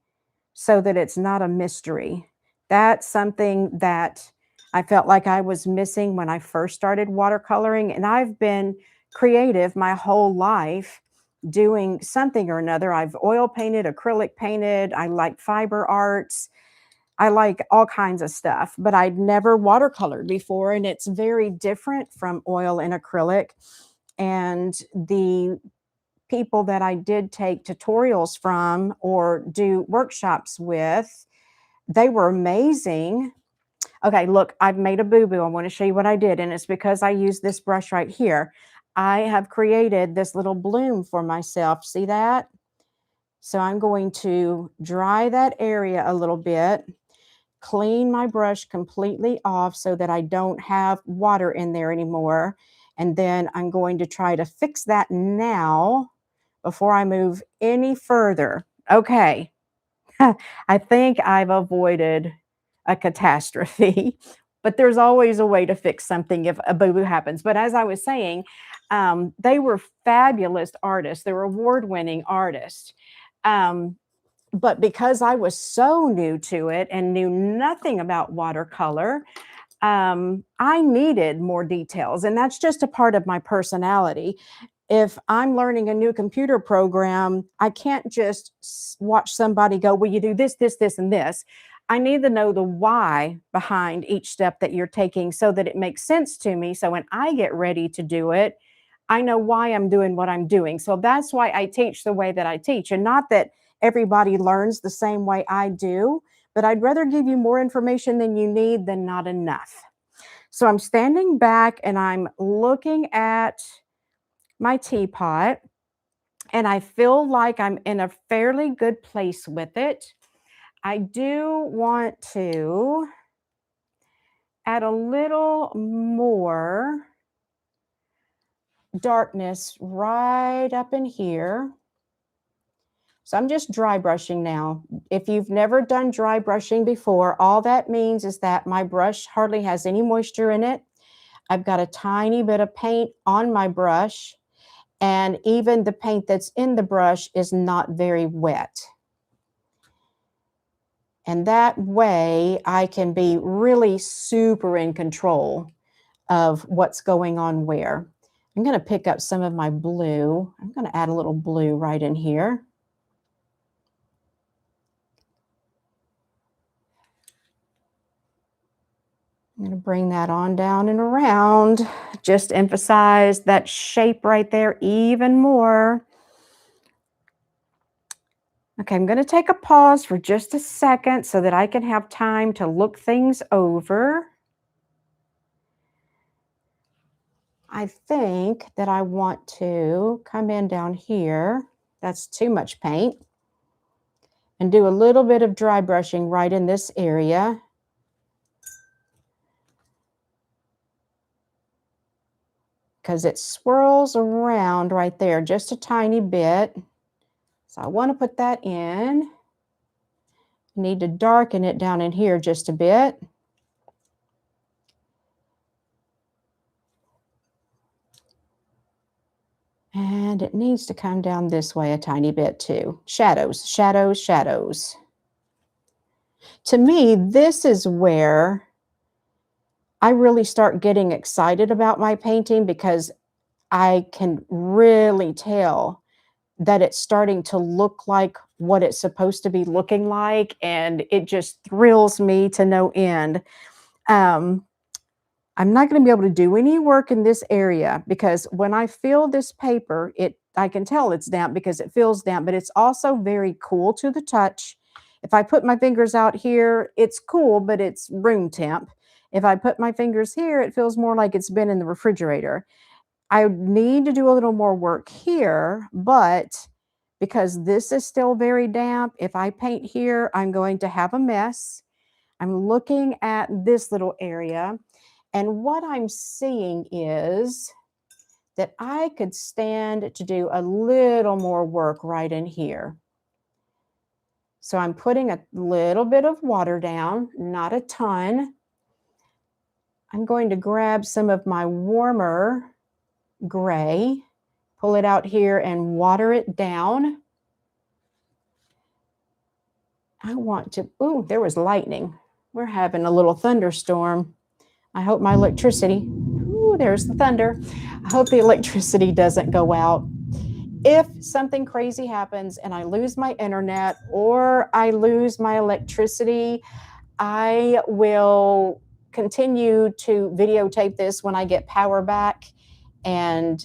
so that it's not a mystery. That's something that I felt like I was missing when I first started watercoloring, and I've been creative my whole life doing something or another. I've oil painted, acrylic painted, I like fiber arts. I like all kinds of stuff, but I'd never watercolored before, and it's very different from oil and acrylic. And the people that I did take tutorials from or do workshops with, they were amazing. Okay, look, I've made a boo-boo. I want to show you what I did, and it's because I used this brush right here. I have created this little bloom for myself. See that? So I'm going to dry that area a little bit, clean my brush completely off so that I don't have water in there anymore. And then I'm going to try to fix that now before I move any further. Okay, I think I've avoided a catastrophe, but there's always a way to fix something if a boo-boo happens. But as I was saying, they were fabulous artists. They were award-winning artists. But because I was so new to it and knew nothing about watercolor, I needed more details. And that's just a part of my personality. If I'm learning a new computer program, I can't just watch somebody go, well, you do this, this, this, and this. I need to know the why behind each step that you're taking so that it makes sense to me. So when I get ready to do it, I know why I'm doing what I'm doing. So that's why I teach the way that I teach. And not that everybody learns the same way I do, but I'd rather give you more information than you need than not enough. So I'm standing back and I'm looking at my teapot, and I feel like I'm in a fairly good place with it. I do want to add a little more darkness right up in here. So I'm just dry brushing now. If you've never done dry brushing before, all that means is that my brush hardly has any moisture in it. I've got a tiny bit of paint on my brush, and even the paint that's in the brush is not very wet. And that way I can be really super in control of what's going on where. I'm going to pick up some of my blue. I'm going to add a little blue right in here. I'm going to bring that on down and around. Just emphasize that shape right there even more. Okay, I'm going to take a pause for just a second so that I can have time to look things over. I think that I want to come in down here. That's too much paint. And do a little bit of dry brushing right in this area. Because it swirls around right there just a tiny bit. So I want to put that in. I need to darken it down in here just a bit. And it needs to come down this way a tiny bit too. Shadows, shadows, shadows. To me, this is where I really start getting excited about my painting, because I can really tell that it's starting to look like what it's supposed to be looking like, and it just thrills me to no end. I'm not going to be able to do any work in this area because when I feel this paper, I can tell it's damp because it feels damp, but it's also very cool to the touch. If I put my fingers out here, it's cool, but it's room temp. If I put my fingers here, it feels more like it's been in the refrigerator. I need to do a little more work here, but because this is still very damp, if I paint here, I'm going to have a mess. I'm looking at this little area, and what I'm seeing is that I could stand to do a little more work right in here. So I'm putting a little bit of water down, not a ton. I'm going to grab some of my warmer gray, pull it out here and water it down. I want to, ooh, there was lightning. We're having a little thunderstorm. I hope my electricity, ooh, there's the thunder. I hope the electricity doesn't go out. If something crazy happens and I lose my internet or I lose my electricity, I will continue to videotape this when I get power back, and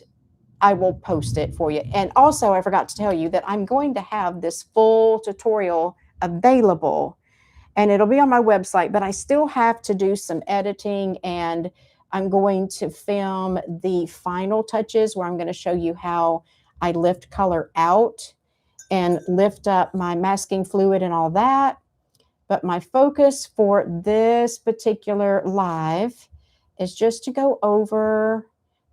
I will post it for you. And also, I forgot to tell you that I'm going to have this full tutorial available, and it'll be on my website, but I still have to do some editing, and I'm going to film the final touches where I'm going to show you how I lift color out and lift up my masking fluid and all that. But my focus for this particular live is just to go over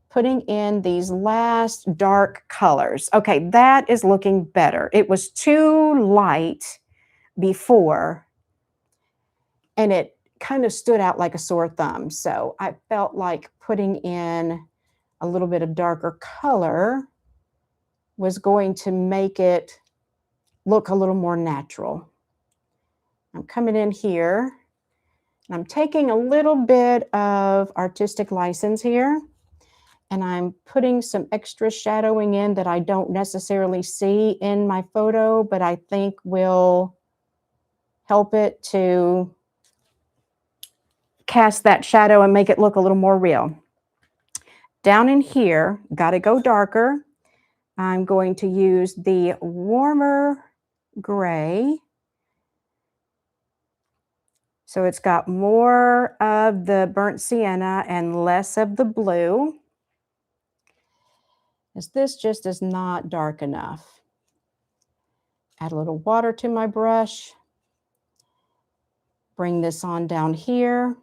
putting in these last dark colors. Okay, that is looking better. It was too light before, and it kind of stood out like a sore thumb. So I felt like putting in a little bit of darker color was going to make it look a little more natural. I'm coming in here, and I'm taking a little bit of artistic license here, and I'm putting some extra shadowing in that I don't necessarily see in my photo, but I think will help it to cast that shadow and make it look a little more real. Down in here, got to go darker. I'm going to use the warmer gray. So it's got more of the burnt sienna and less of the blue, as this just is not dark enough. Add a little water to my brush. Bring this on down here.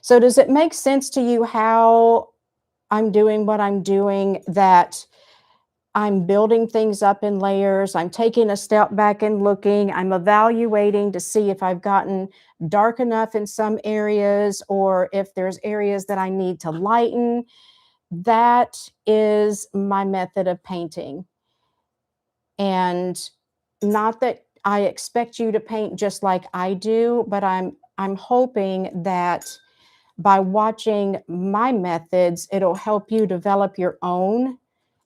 So does it make sense to you how I'm doing what I'm doing, that I'm building things up in layers, I'm taking a step back and looking, I'm evaluating to see if I've gotten dark enough in some areas or if there's areas that I need to lighten? That is my method of painting. And not that I expect you to paint just like I do, but I'm hoping that by watching my methods, it'll help you develop your own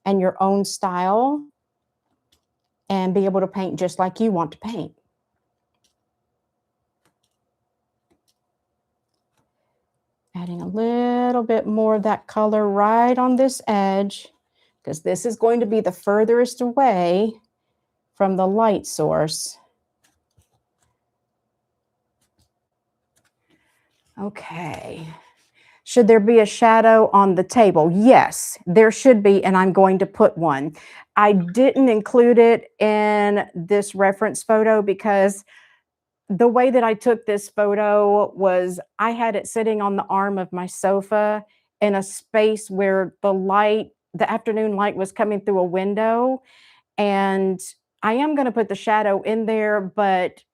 and your own style and be able to paint just like you want to paint. Adding a little bit more of that color right on this edge, because this is going to be the furthest away from the light source. Okay. Should there be a shadow on the table? Yes, there should be, and I'm going to put one. I didn't include it in this reference photo because the way that I took this photo was I had it sitting on the arm of my sofa in a space where the afternoon light was coming through a window. And I am going to put the shadow in there, but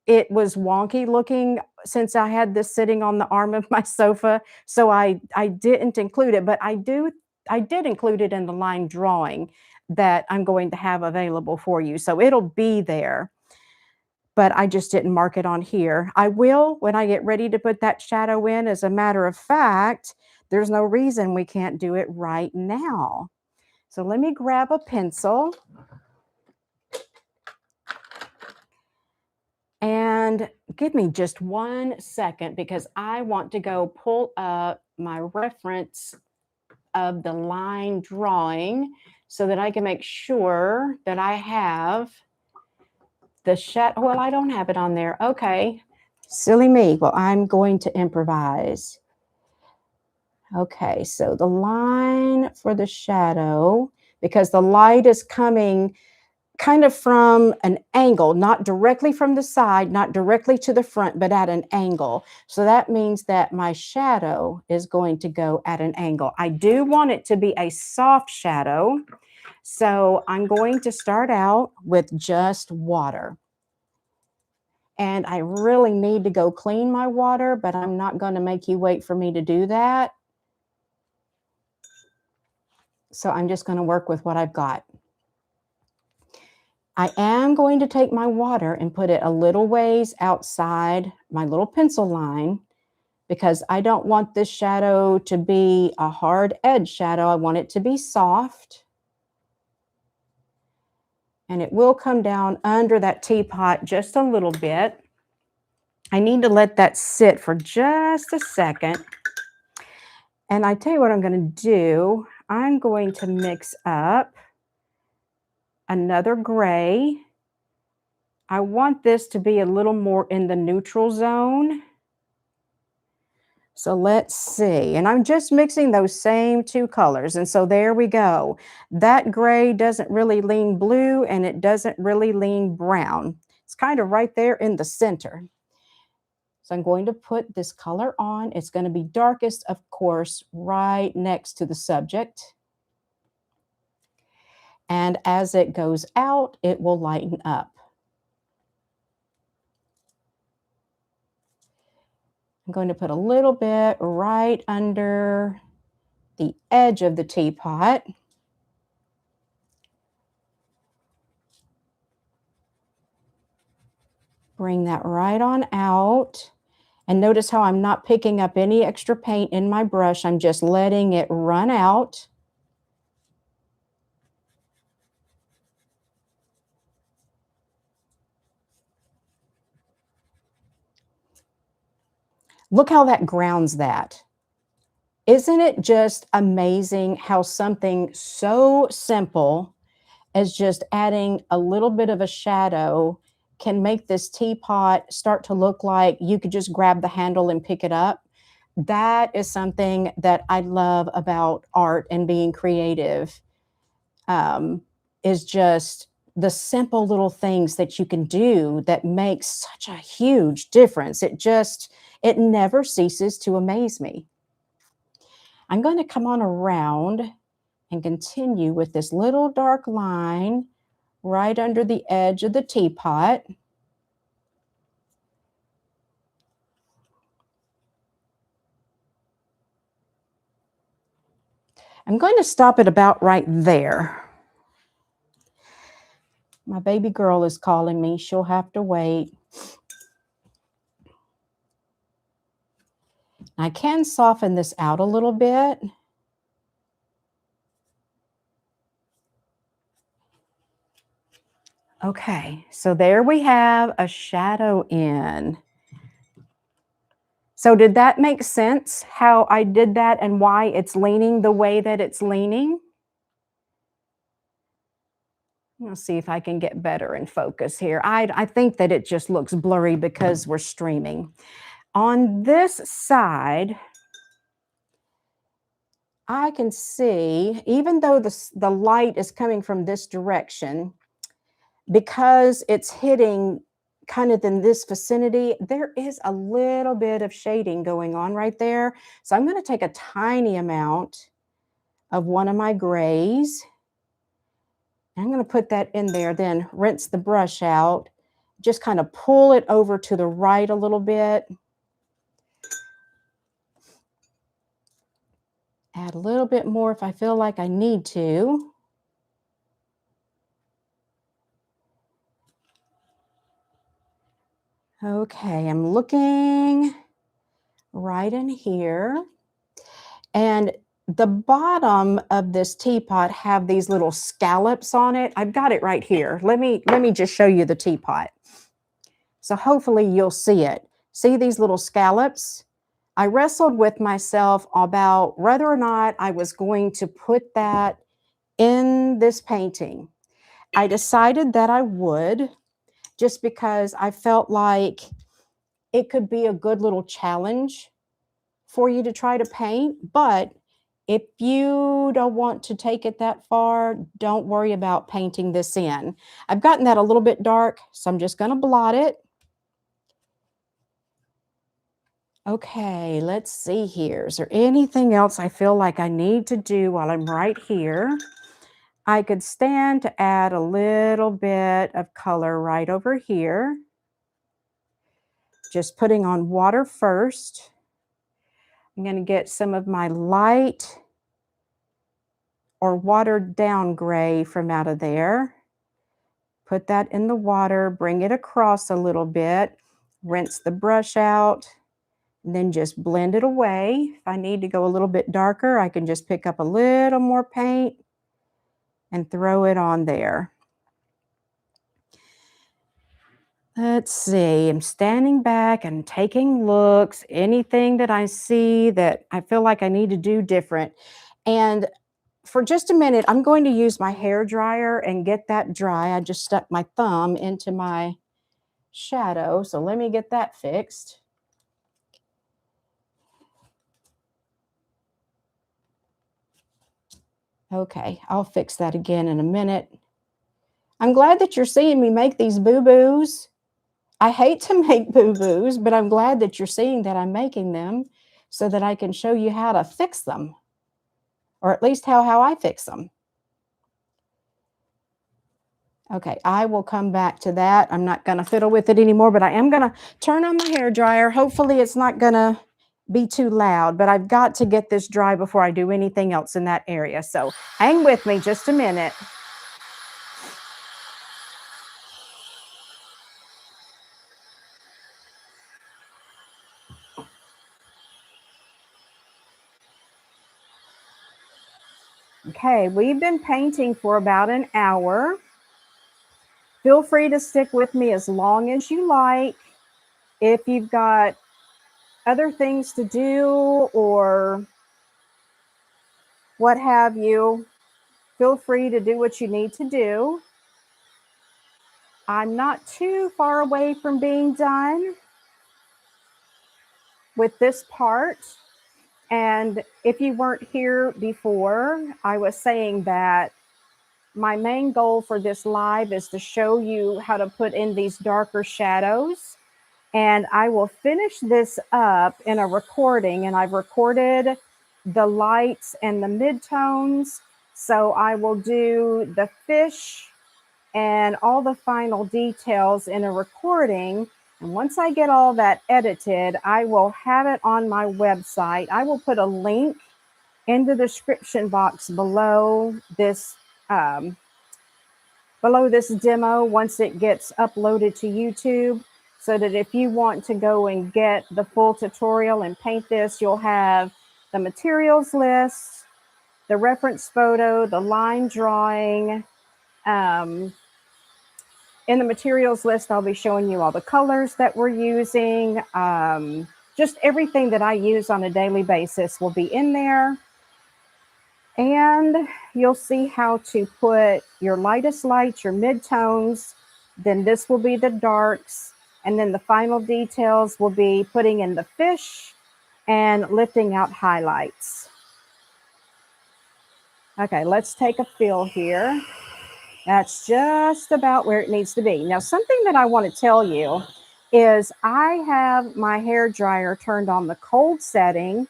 it was wonky looking since I had this sitting on the arm of my sofa. So I didn't include it, but I did include it in the line drawing that I'm going to have available for you. So it'll be there, but I just didn't mark it on here. I will when I get ready to put that shadow in. As a matter of fact, there's no reason we can't do it right now. So let me grab a pencil. And give me just 1 second because I want to go pull up my reference of the line drawing so that I can make sure that I have the shadow. Well, I don't have it on there. Okay. Silly me. Well, I'm going to improvise. Okay, so the line for the shadow, because the light is coming kind of from an angle, not directly from the side, not directly to the front, but at an angle. So that means that my shadow is going to go at an angle. I do want it to be a soft shadow. So I'm going to start out with just water. And I really need to go clean my water, but I'm not going to make you wait for me to do that. So I'm just going to work with what I've got. I am going to take my water and put it a little ways outside my little pencil line because I don't want this shadow to be a hard edge shadow. I want it to be soft. And it will come down under that teapot just a little bit. I need to let that sit for just a second. And I tell you what I'm going to do. I'm going to mix up another gray. I want this to be a little more in the neutral zone. So let's see. And I'm just mixing those same two colors. And so there we go. That gray doesn't really lean blue and it doesn't really lean brown. It's kind of right there in the center. So I'm going to put this color on. It's going to be darkest, of course, right next to the subject. And as it goes out, it will lighten up. I'm going to put a little bit right under the edge of the teapot. Bring that right on out. And notice how I'm not picking up any extra paint in my brush. I'm just letting it run out. Look how that grounds that. Isn't it just amazing how something so simple as just adding a little bit of a shadow can make this teapot start to look like you could just grab the handle and pick it up? That is something that I love about art and being creative, is just the simple little things that you can do that makes such a huge difference. It never ceases to amaze me. I'm going to come on around and continue with this little dark line right under the edge of the teapot. I'm going to stop it about right there. My baby girl is calling me. She'll have to wait. I can soften this out a little bit. Okay, so there we have a shadow in. So did that make sense, how I did that and why it's leaning the way that it's leaning? I'll see if I can get better in focus here. I think that it just looks blurry because we're streaming. On this side, I can see, even though the light is coming from this direction, because it's hitting kind of in this vicinity, there is a little bit of shading going on right there. So I'm going to take a tiny amount of one of my grays. I'm going to put that in there, then rinse the brush out. Just kind of pull it over to the right a little bit. Add a little bit more if I feel like I need to. Okay, I'm looking right in here. And the bottom of this teapot have these little scallops on it. I've got it right here. Let me just show you the teapot. So hopefully you'll see it. See these little scallops? I wrestled with myself about whether or not I was going to put that in this painting. I decided that I would, just because I felt like it could be a good little challenge for you to try to paint. But if you don't want to take it that far, don't worry about painting this in. I've gotten that a little bit dark, so I'm just going to blot it. Okay, let's see here. Is there anything else I feel like I need to do while I'm right here? I could stand to add a little bit of color right over here. Just putting on water first. I'm going to get some of my light or watered down gray from out of there. Put that in the water, bring it across a little bit, rinse the brush out, and then just blend it away. If I need to go a little bit darker, I can just pick up a little more paint and throw it on there. Let's see, I'm standing back and taking looks, anything that I see that I feel like I need to do different. And for just a minute, I'm going to use my hair dryer and get that dry. I just stuck my thumb into my shadow, so let me get that fixed. Okay, I'll fix that again in a minute. I'm glad that you're seeing me make these boo-boos. I hate to make boo-boos, but I'm glad that you're seeing that I'm making them so that I can show you how to fix them, or at least how I fix them. Okay, I will come back to that. I'm not going to fiddle with it anymore, but I am going to turn on my hair dryer. Hopefully it's not going to be too loud, but I've got to get this dry before I do anything else in that area. So hang with me just a minute. Okay, we've been painting for about an hour. Feel free to stick with me as long as you like. If you've got other things to do or what have you, feel free to do what you need to do. I'm not too far away from being done with this part. And if you weren't here before, I was saying that my main goal for this live is to show you how to put in these darker shadows. And I will finish this up in a recording, and I've recorded the lights and the midtones. So I will do the fish and all the final details in a recording. And once I get all that edited, I will have it on my website. I will put a link in the description box below this demo once it gets uploaded to YouTube, so that if you want to go and get the full tutorial and paint this, you'll have the materials list, the reference photo, the line drawing. In the materials list, I'll be showing you all the colors that we're using. Just everything that I use on a daily basis will be in there. And you'll see how to put your lightest lights, your midtones, then this will be the darks, and then the final details will be putting in the fish and lifting out highlights. Okay, let's take a feel here. That's just about where it needs to be. Now, something that I want to tell you is I have my hair dryer turned on the cold setting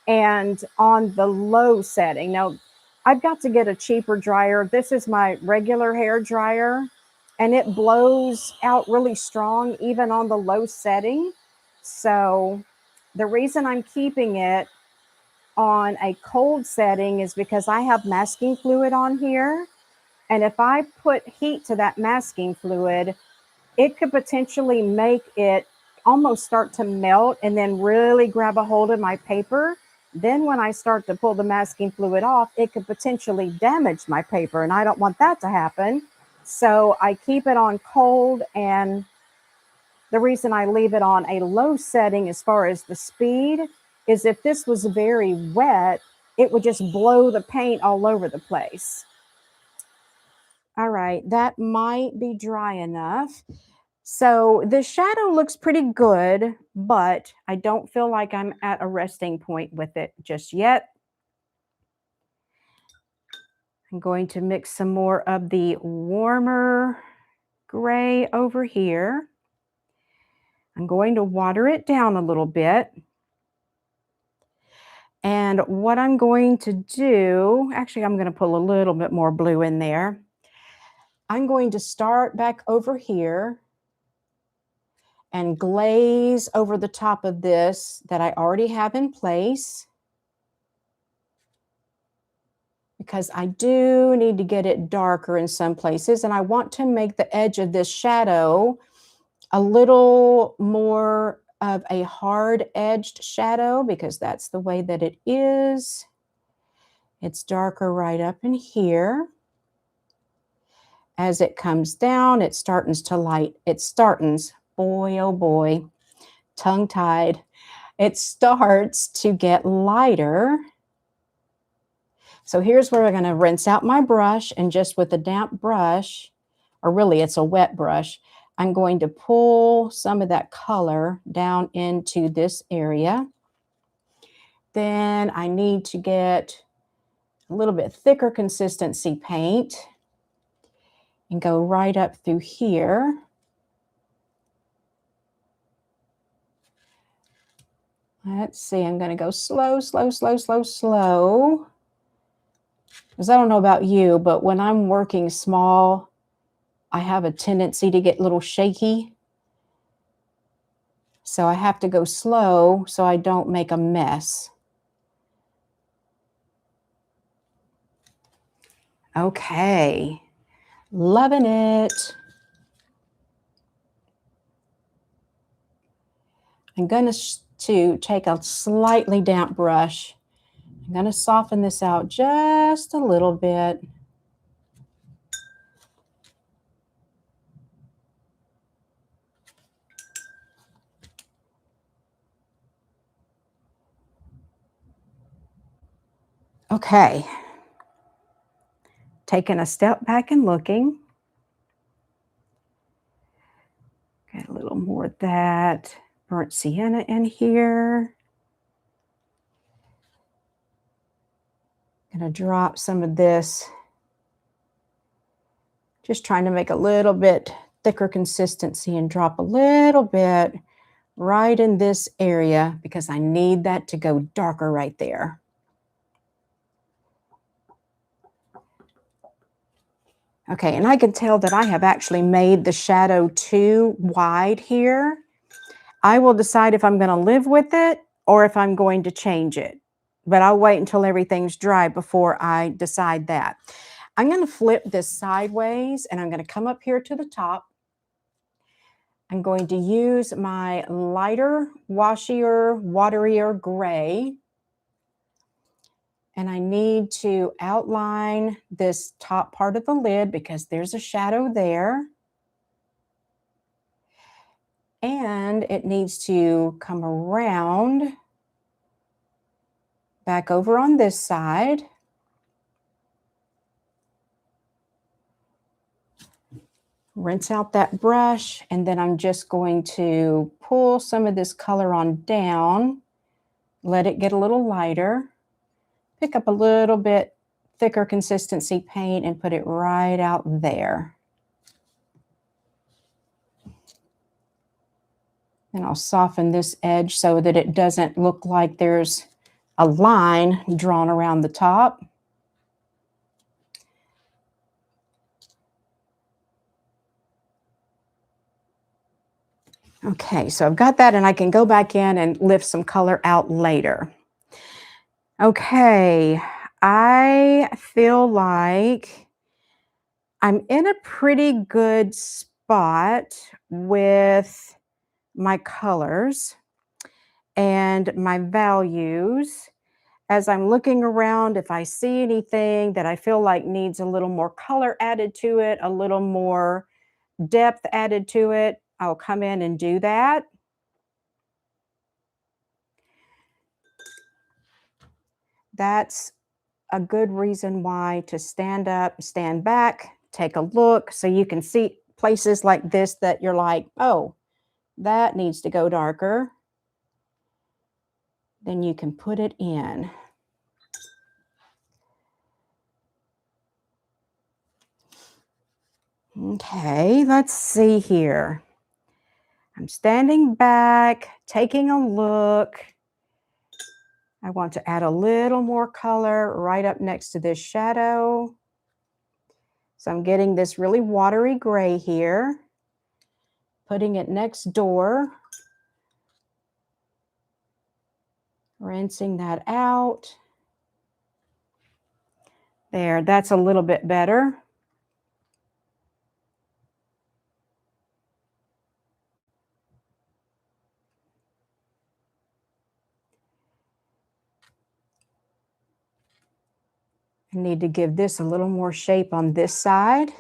and on the low setting. Now, I've got to get a cheaper dryer. This is my regular hair dryer, and it blows out really strong even on the low setting. So the reason I'm keeping it on a cold setting is because I have masking fluid on here. And if I put heat to that masking fluid, it could potentially make it almost start to melt and then really grab a hold of my paper. Then when I start to pull the masking fluid off, it could potentially damage my paper, and I don't want that to happen. So I keep it on cold, and the reason I leave it on a low setting as far as the speed is if this was very wet, it would just blow the paint all over the place. All right, that might be dry enough. So the shadow looks pretty good, but I don't feel like I'm at a resting point with it just yet. I'm going to mix some more of the warmer gray over here. I'm going to water it down a little bit. And what I'm going to do, actually, I'm going to pull a little bit more blue in there. I'm going to start back over here and glaze over the top of this that I already have in place, because I do need to get it darker in some places, and I want to make the edge of this shadow a little more of a hard-edged shadow, because that's the way that it is. It's darker right up in here. As it comes down, it starts to light. It starts, boy, oh boy, tongue-tied. It starts to get lighter. So here's where we're going to rinse out my brush, and just with a damp brush, or really it's a wet brush, I'm going to pull some of that color down into this area. Then I need to get a little bit thicker consistency paint and go right up through here. Let's see, I'm going to go slow, slow, slow, slow, slow. Because I don't know about you, but when I'm working small, I have a tendency to get a little shaky. So I have to go slow so I don't make a mess. Okay, loving it. I'm going to take a slightly damp brush. I'm going to soften this out just a little bit. Okay. Taking a step back and looking. Got a little more of that burnt sienna in here. Going to drop some of this. Just trying to make a little bit thicker consistency and drop a little bit right in this area because I need that to go darker right there. Okay, and I can tell that I have actually made the shadow too wide here. I will decide if I'm going to live with it or if I'm going to change it. But I'll wait until everything's dry before I decide that. I'm going to flip this sideways and I'm going to come up here to the top. I'm going to use my lighter, washier, waterier gray. And I need to outline this top part of the lid because there's a shadow there. And it needs to come around back over on this side. Rinse out that brush, and then I'm just going to pull some of this color on down, let it get a little lighter, pick up a little bit thicker consistency paint and put it right out there. And I'll soften this edge so that it doesn't look like there's a line drawn around the top. Okay, so I've got that and I can go back in and lift some color out later. Okay, I feel like I'm in a pretty good spot with my colors and my values. As I'm looking around, if I see anything that I feel like needs a little more color added to it, a little more depth added to it, I'll come in and do that. That's a good reason why to stand up, stand back, take a look so you can see places like this that you're like, oh, that needs to go darker. Then you can put it in. Okay, let's see here. I'm standing back, taking a look. I want to add a little more color right up next to this shadow. So I'm getting this really watery gray here, putting it next door, rinsing that out. There, that's a little bit better. I need to give this a little more shape on this side.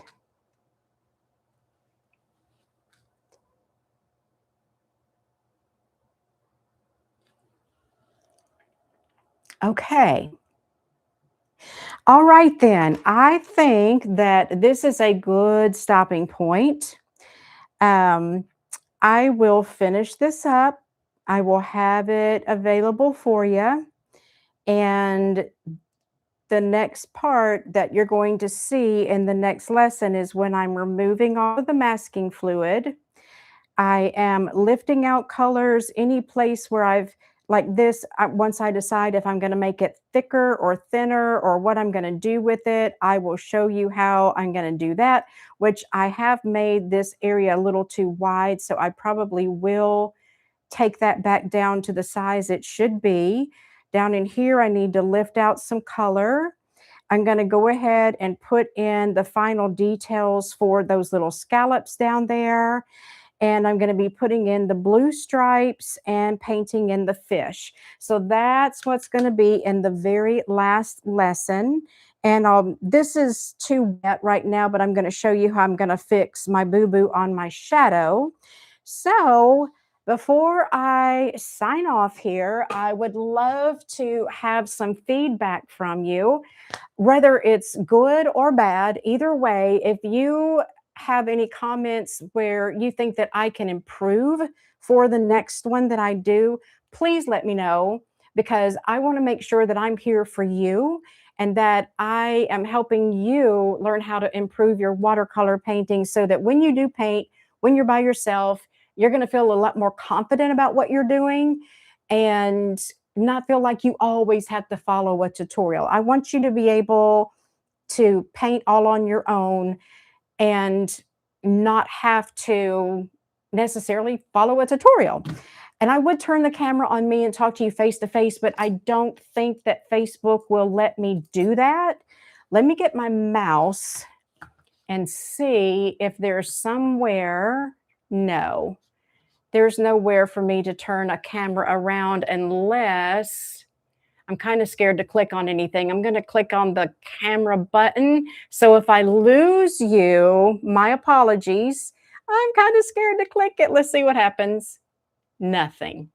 Okay. All right, then. I think that this is a good stopping point. I will finish this up. I will have it available for you. And the next part that you're going to see in the next lesson is when I'm removing all of the masking fluid. I am lifting out colors any place where I've like this. Once I decide if I'm going to make it thicker or thinner or what I'm going to do with it, I will show you how I'm going to do that, which I have made this area a little too wide. So I probably will take that back down to the size it should be. Down in here, I need to lift out some color. I'm going to go ahead and put in the final details for those little scallops down there. And I'm going to be putting in the blue stripes and painting in the fish. So that's what's going to be in the very last lesson. And this is too wet right now, but I'm going to show you how I'm going to fix my boo-boo on my shadow. So before I sign off here, I would love to have some feedback from you, whether it's good or bad. Either way, if you have any comments where you think that I can improve for the next one that I do, please let me know, because I want to make sure that I'm here for you and that I am helping you learn how to improve your watercolor painting so that when you do paint, when you're by yourself, You're going to feel a lot more confident about what you're doing and not feel like you always have to follow a tutorial. I want you to be able to paint all on your own and not have to necessarily follow a tutorial. And I would turn the camera on me and talk to you face to face, but I don't think that Facebook will let me do that. Let me get my mouse and see if there's somewhere. No, there's nowhere for me to turn a camera around unless I'm kind of scared to click on anything. I'm going to click on the camera button. So if I lose you, my apologies. I'm kind of scared to click it. Let's see what happens. Nothing.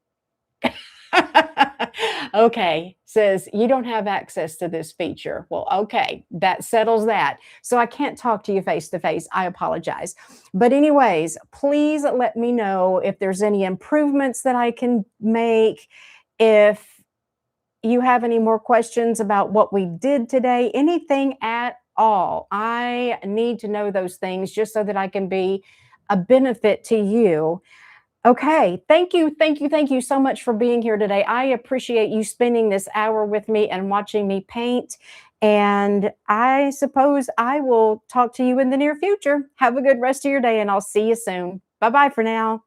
Okay, says you don't have access to this feature. Well, okay, that settles that. So I can't talk to you face to face. I apologize. But anyways, please let me know if there's any improvements that I can make. If you have any more questions about what we did today, anything at all, I need to know those things just so that I can be a benefit to you. Okay. Thank you so much for being here today. I appreciate you spending this hour with me and watching me paint. And I suppose I will talk to you in the near future. Have a good rest of your day, and I'll see you soon. Bye-bye for now.